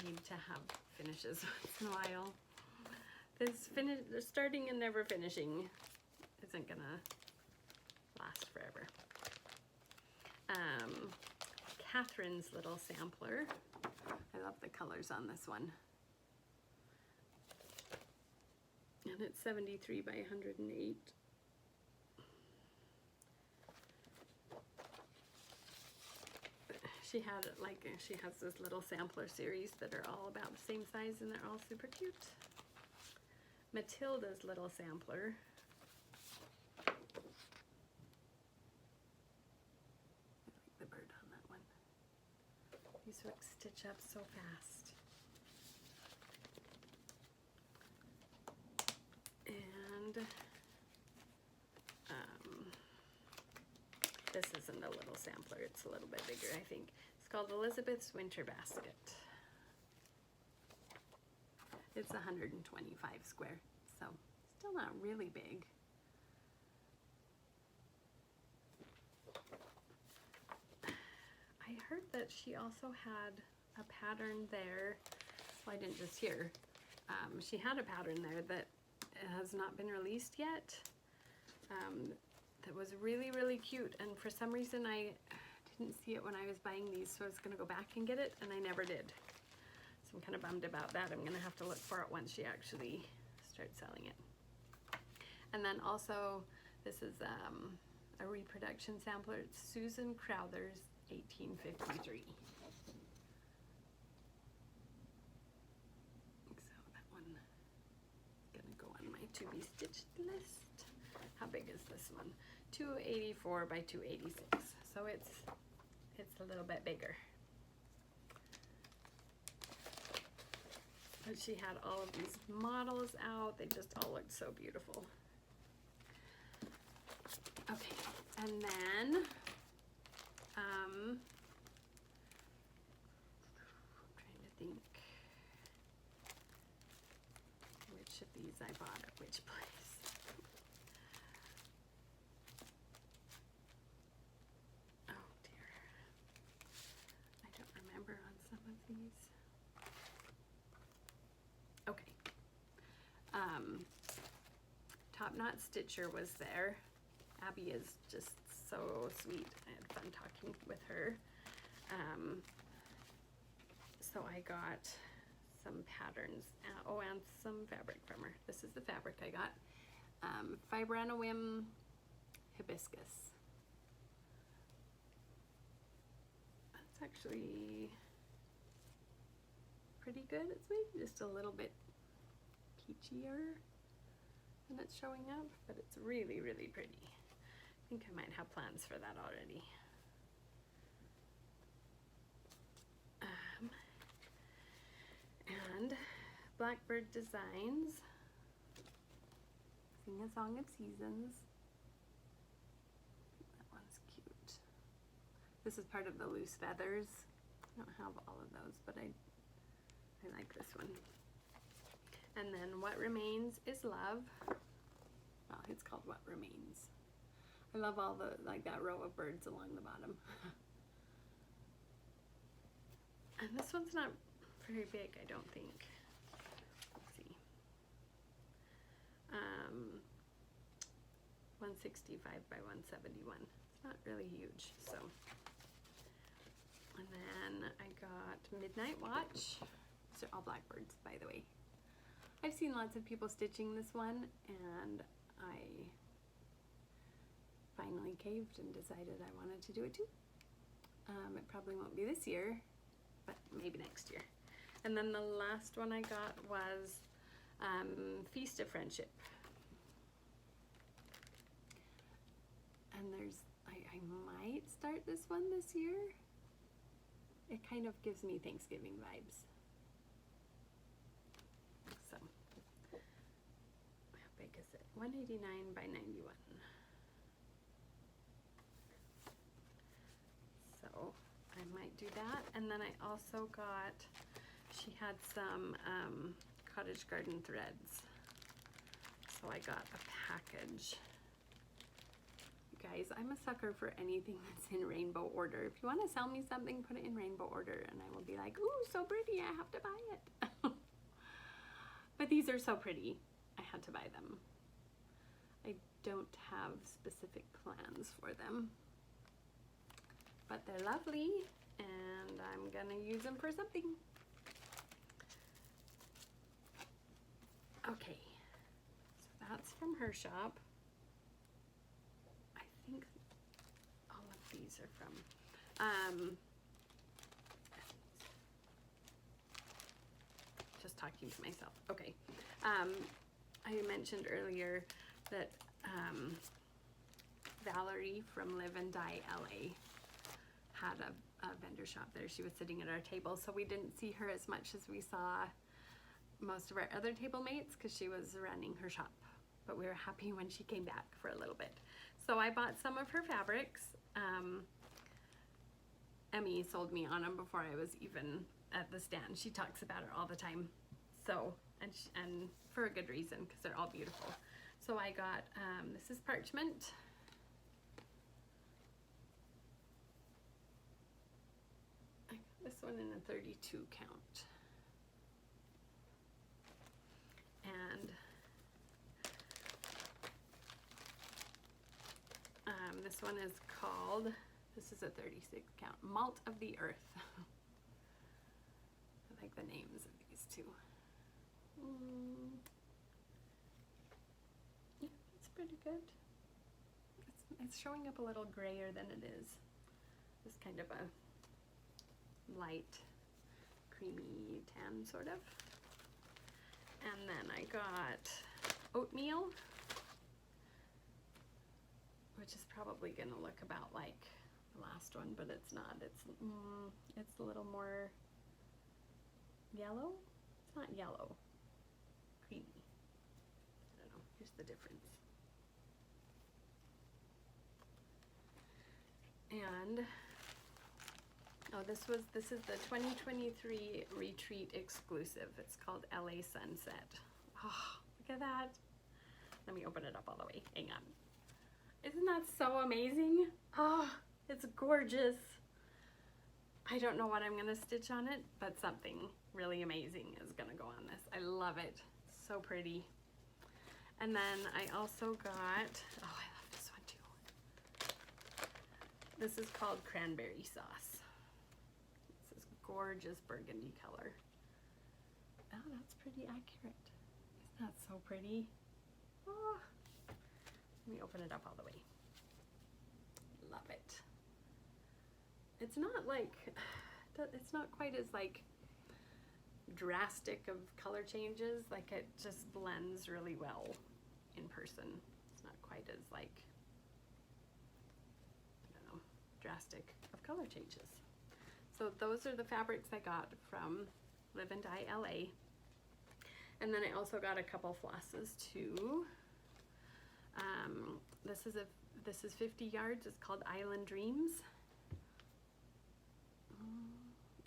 need to have finishes once in a while. This starting and never finishing isn't gonna last forever. Catherine's little sampler. I love the colors on this one. And it's 73 by 108. She had she has this little sampler series that are all about the same size and they're all super cute. Matilda's little sampler. I like the bird on that one. These hooks stitch up so fast. And this isn't a little sampler, it's a little bit bigger, I think. It's called Elizabeth's Winter Basket. It's 125 square, so still not really big. I heard that she also had a pattern there. Well, I didn't just hear. She had a pattern there that has not been released yet. That was really, really cute, and for some reason I didn't see it when I was buying these, so I was gonna go back and get it, and I never did. So I'm kind of bummed about that. I'm gonna have to look for it once she actually starts selling it. And then also, this is a reproduction sampler. It's Susan Crowther's 1853. So that one is gonna go on my to be stitched list. How big is this one? 284 by 286. So it's a little bit bigger. But she had all of these models out. They just all looked so beautiful. Okay, and then I'm trying to think which of these I bought at which place. Okay. Top Knot Stitcher was there. Abby is just so sweet. I had fun talking with her. So I got some patterns. Oh, and some fabric from her. This is the fabric I got. Fiber on a Whim Hibiscus. That's actually pretty good. It's maybe just a little bit peachier. when it's showing up, but it's really, really pretty. I think I might have plans for that already. And Blackbird Designs, Sing a Song of Seasons. That one's cute. This is part of the loose feathers. I don't have all of those, but I like this one. And then What Remains is Love. Well, it's called What Remains. I love all the, like that row of birds along the bottom. And this one's not very big, I don't think. Let's see. 165 by 171. It's not really huge, so. And then I got Midnight Watch. These are all blackbirds, by the way. I've seen lots of people stitching this one, and I finally caved and decided I wanted to do it too. It probably won't be this year, but maybe next year. And then the last one I got was Feast of Friendship. And I might start this one this year. It kind of gives me Thanksgiving vibes. So, how big is it? 189 by 91. So I might do that. And then I also got, she had some cottage garden threads. So I got a package. You guys, I'm a sucker for anything that's in rainbow order. If you want to sell me something, put it in rainbow order and I will be like, ooh, so pretty, I have to buy it. But these are so pretty, I had to buy them. I don't have specific plans for them, but they're lovely and I'm gonna use them for something. Okay, so that's from her shop. I think all of these are from, just talking to myself. Okay, I mentioned earlier that Valerie from Live and Die LA had a vendor shop there. She was sitting at our table, so we didn't see her as much as we saw most of our other table mates because she was running her shop, but we were happy when she came back for a little bit. So I bought some of her fabrics. Emmy sold me on them before I was even at the stand. She talks about it all the time. So, and for a good reason, because they're all beautiful. So I got, this is parchment. I got this one in a 32 count. And this one is called, this is a 36 count, Malt of the Earth. I like the names of these two. Yeah, it's pretty good. It's showing up a little grayer than it is. It's kind of a light, creamy tan sort of. And then I got oatmeal, which is probably gonna look about like the last one, but it's not. It's a little more yellow. It's not yellow, creamy. I don't know. Here's the difference. And oh, this is the 2023 Retreat exclusive. It's called LA Sunset. Oh, look at that. Let me open it up all the way. Hang on. Isn't that so amazing? Oh, it's gorgeous. I don't know what I'm gonna stitch on it, but something really amazing is gonna go on this. I love it. It's so pretty. And then I also got, oh, I love this one too. This is called Cranberry Sauce. It's this gorgeous burgundy color. Oh, that's pretty accurate. Isn't that so pretty? Oh. Let me open it up all the way. Love it. It's not like, it's not quite as like drastic of color changes. Like it just blends really well in person. It's not quite as like, I don't know, drastic of color changes. So those are the fabrics I got from Live and Dye LA. And then I also got a couple flosses too. This is 50 yards. It's called Island Dreams.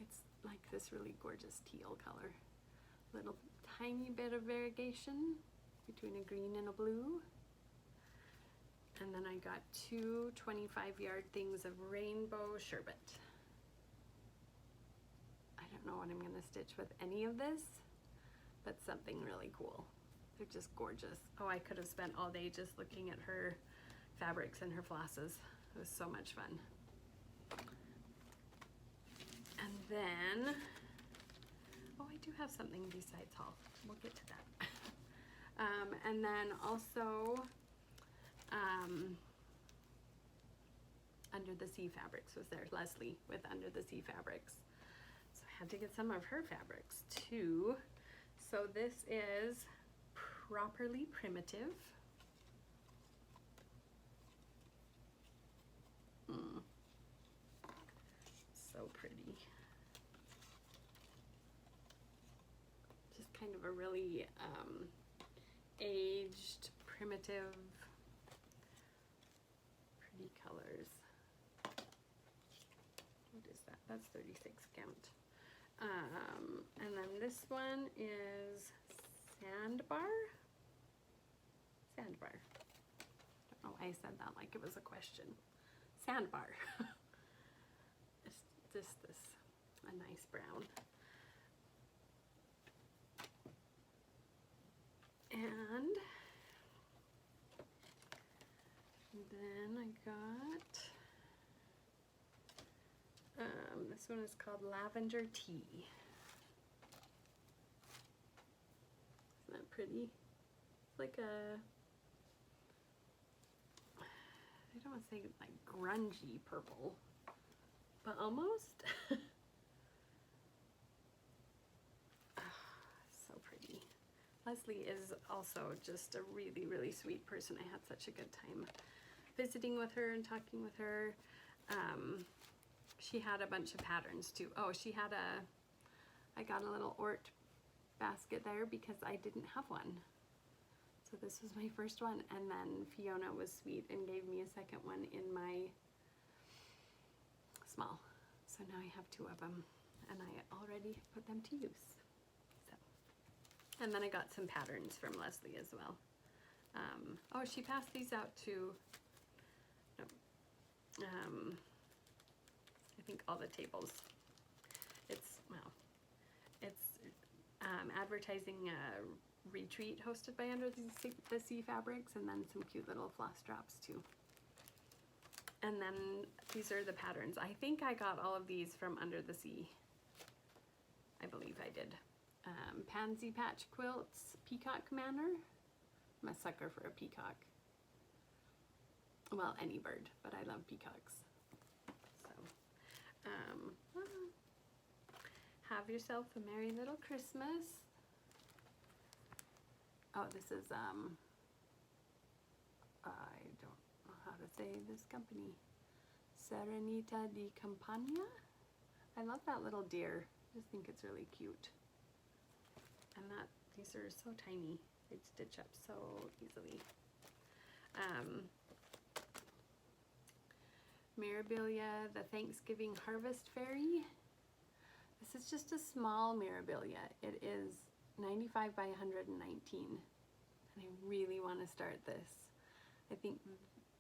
It's like this really gorgeous teal color. Little tiny bit of variegation between a green and a blue. And then I got two 25-yard things of rainbow sherbet. I don't know what I'm gonna stitch with any of this, but something really cool. They're just gorgeous. Oh, I could have spent all day just looking at her fabrics and her flosses. It was so much fun. And then, oh, I do have something besides haul. We'll get to that. And then also, Under the Sea Fabrics was there. Leslie with Under the Sea Fabrics. So I had to get some of her fabrics too. So this is Properly Primitive. So pretty. Just kind of a really aged, primitive, pretty colors. What is that? That's 36 count. And then this one is Sandbar. Sandbar. I don't know why I said that like it was a question. Sandbar. It's just this, a nice brown. And then I got, this one is called Lavender Tea. Isn't that pretty? It's like a, I don't want to say like grungy purple, but almost. So pretty. Leslie is also just a really, really sweet person. I had such a good time visiting with her and talking with her. She had a bunch of patterns too. Oh, she had I got a little Ort basket there because I didn't have one. So this was my first one, and then Fiona was sweet and gave me a second one in my small. So now I have two of them, and I already put them to use. So, and then I got some patterns from Leslie as well. Oh, she passed these out to, I think all the tables. It's, well, it's advertising a retreat hosted by Under the Sea Fabrics, and then some cute little floss drops too. And then these are the patterns. I think I got all of these from Under the Sea. I believe I did. Pansy Patch Quilts, Peacock Manor. I'm a sucker for a peacock. Well, any bird, but I love peacocks. So, have yourself a merry little Christmas. Oh, this is, I don't know how to say this company. Serenita di Campagna. I love that little deer. I just think it's really cute. And these are so tiny. They'd stitch up so easily. Mirabilia, the Thanksgiving Harvest Fairy. This is just a small Mirabilia. It is 95 by 119. And I really want to start this. I think,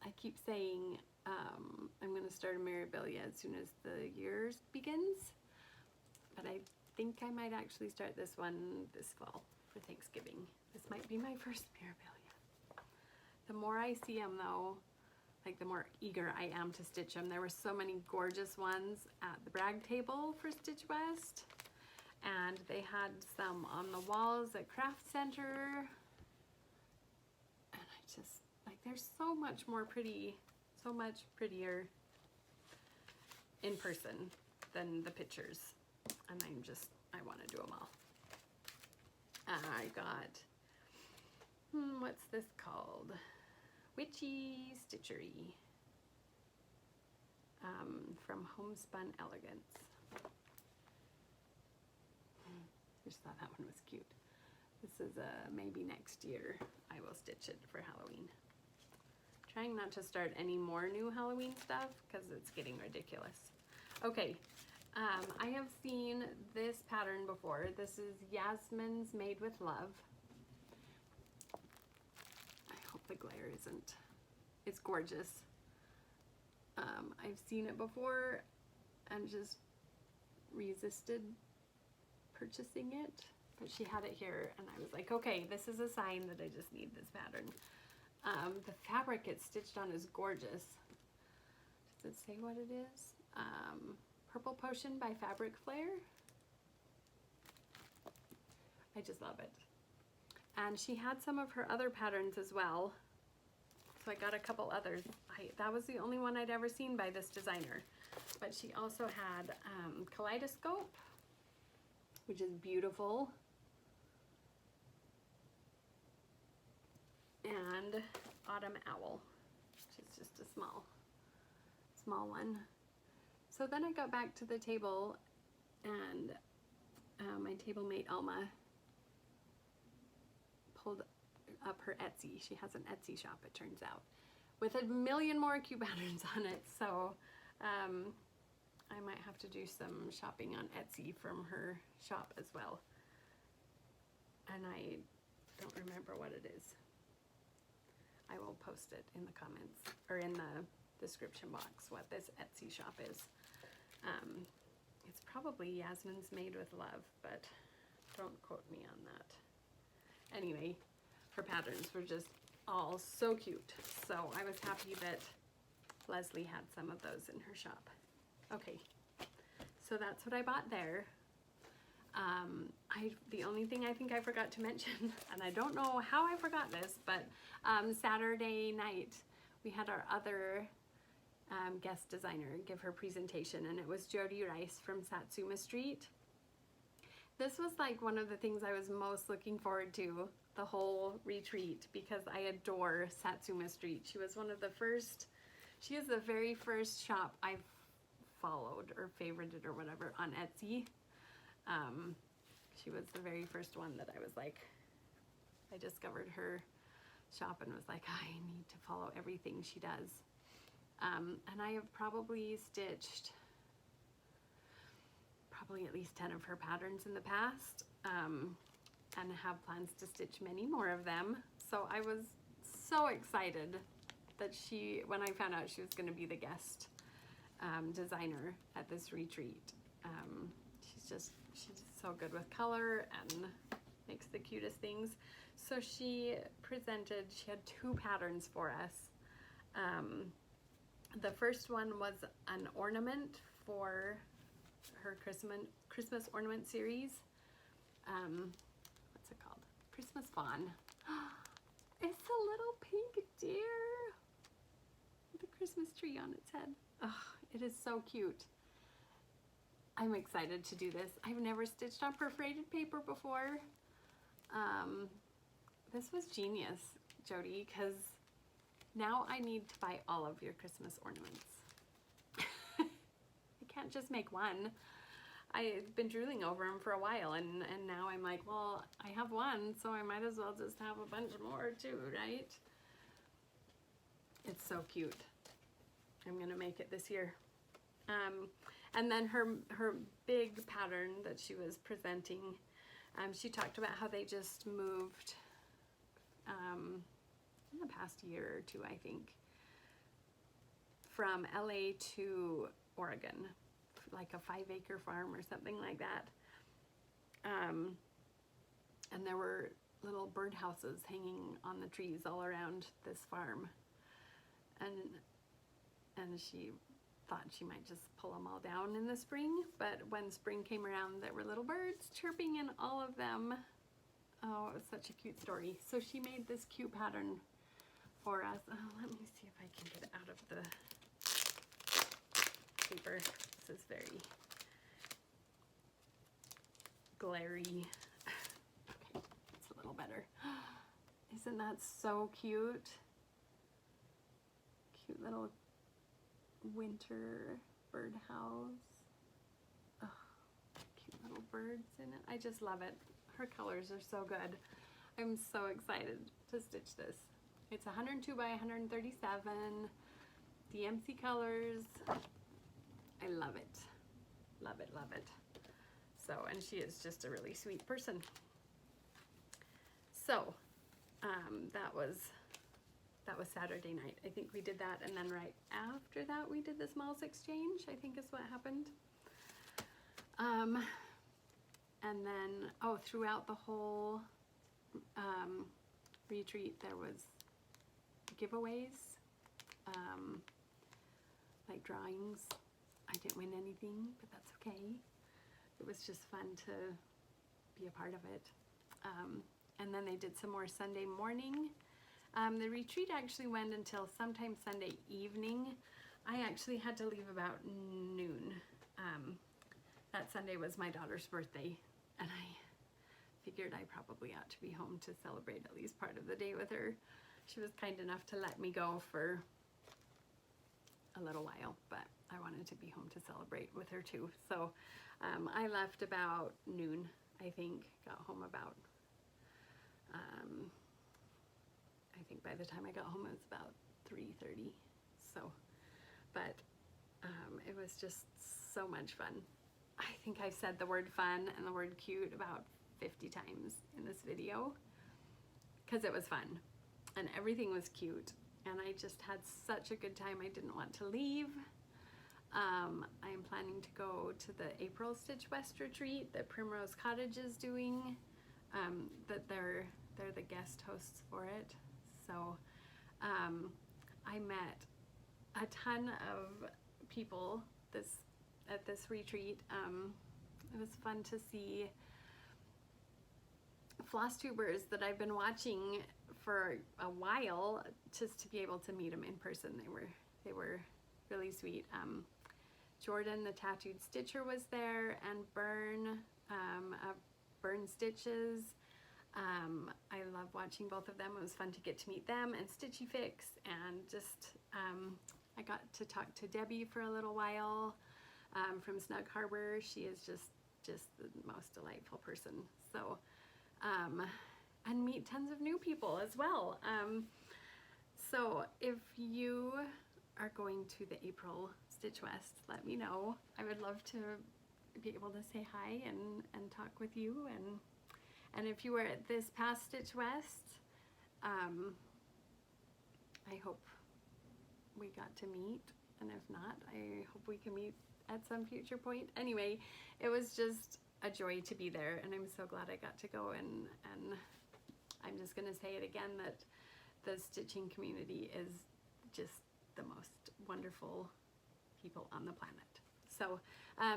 I keep saying I'm going to start a Mirabilia as soon as the year begins. But I think I might actually start this one this fall for Thanksgiving. This might be my first Mirabilia. The more I see them though, like the more eager I am to stitch them. There were so many gorgeous ones at the brag table for Stitch West, and they had some on the walls at Craft Center, and I just, like, they're so much more pretty, so much prettier in person than the pictures, and I want to do them all. I got What's this called? Witchy Stitchery from Homespun Elegance. Just thought that one was cute. This is maybe next year I will stitch it for Halloween. Trying not to start any more new Halloween stuff because it's getting ridiculous. Okay, I have seen this pattern before. This is Yasmin's Made with Love. I hope the glare isn't, it's gorgeous. I've seen it before and just resisted purchasing it, but she had it here and I was like, okay, this is a sign that I just need this pattern. The fabric it's stitched on is gorgeous. Does it say what it is? Purple Potion by Fabric Flare. I just love it. And she had some of her other patterns as well. So I got a couple others. That was the only one I'd ever seen by this designer. But she also had Kaleidoscope, which is beautiful. And Autumn Owl, which is just a small one. So then I got back to the table and my table mate Alma pulled up her Etsy. She has an Etsy shop, it turns out, with a million more cute patterns on it. So I might have to do some shopping on Etsy from her shop as well. And I don't remember what it is. I will post it in the comments or in the description box what this Etsy shop is. It's probably Yasmin's Made with Love, but don't quote me on that. Anyway, her patterns were just all so cute. So I was happy that Leslie had some of those in her shop. Okay, so that's what I bought there. The only thing I think I forgot to mention, and I don't know how I forgot this, but Saturday night we had our other guest designer give her presentation, and it was Jody Rice from Satsuma Street. This was like one of the things I was most looking forward to the whole retreat because I adore Satsuma Street. She was one of the first, she is the very first shop I've followed or favorited or whatever on Etsy. She was the very first one that I was like, I discovered her shop and was like, I need to follow everything she does. And I have probably stitched at least 10 of her patterns in the past, and have plans to stitch many more of them. So I was so excited that when I found out she was going to be the guest designer at this retreat. She's so good with color and makes the cutest things. So she presented, she had 2 patterns for us. The first one was an ornament for her Christmas ornament series. What's it called? Christmas Fawn. It's a little pink deer with a Christmas tree on its head. Oh, it is so cute. I'm excited to do this. I've never stitched on perforated paper before. This was genius, Jody, because now I need to buy all of your Christmas ornaments. I can't just make one. I've been drooling over them for a while, and now I'm like, well, I have one, so I might as well just have a bunch more too, right? It's so cute. I'm gonna make it this year. And then her big pattern that she was presenting, she talked about how they just moved in the past year or two, I think, from LA to Oregon, like a 5-acre farm or something like that. And there were little birdhouses hanging on the trees all around this farm. And she thought she might just pull them all down in the spring, but when spring came around, there were little birds chirping in all of them. Oh, it was such a cute story. So she made this cute pattern for us. Oh, let me see if I can get it out of the paper. This is very glary. Okay, it's a little better. Isn't that so cute? Cute little winter birdhouse. Oh, cute little birds in it. I just love it. Her colors are so good. I'm so excited to stitch this. It's 102 by 137. DMC colors. I love it. Love it, love it. So, and she is just a really sweet person. So, that was Saturday night. I think we did that, and then right after that we did the smalls exchange, I think is what happened. And then, oh, throughout the whole retreat there was giveaways, like drawings. I didn't win anything, but that's okay. It was just fun to be a part of it. And then they did some more Sunday morning. The retreat actually went until sometime Sunday evening. I actually had to leave about noon. That Sunday was my daughter's birthday, and I figured I probably ought to be home to celebrate at least part of the day with her. She was kind enough to let me go for a little while, but I wanted to be home to celebrate with her too. So I left about noon, I think, got home about, I think by the time I got home it was about 3:30. So, but it was just so much fun. I think I've said the word fun and the word cute about 50 times in this video because it was fun and everything was cute, and I just had such a good time. I didn't want to leave. I am planning to go to the April Stitch West retreat that Primrose Cottage is doing, that they're the guest hosts for it. So I met a ton of people at this retreat. It was fun to see Flosstubers that I've been watching for a while, just to be able to meet them in person. They were really sweet. Jordan, the tattooed stitcher, was there, and Burn, Burn Stitches. I love watching both of them. It was fun to get to meet them, and Stitchy Fix, and just I got to talk to Debbie for a little while from Snug Harbor. She is just the most delightful person. So and meet tons of new people as well. So if you are going to the April Stitch West, let me know. I would love to be able to say hi and talk with you. And if you were at this past Stitch West, I hope we got to meet, and if not, I hope we can meet at some future point. Anyway, it was just a joy to be there, and I'm so glad I got to go, and I'm just gonna say it again, that the stitching community is just the most wonderful people on the planet. So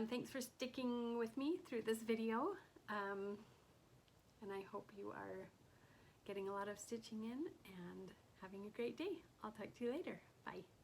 thanks for sticking with me through this video, and I hope you are getting a lot of stitching in and having a great day. I'll talk to you later. Bye.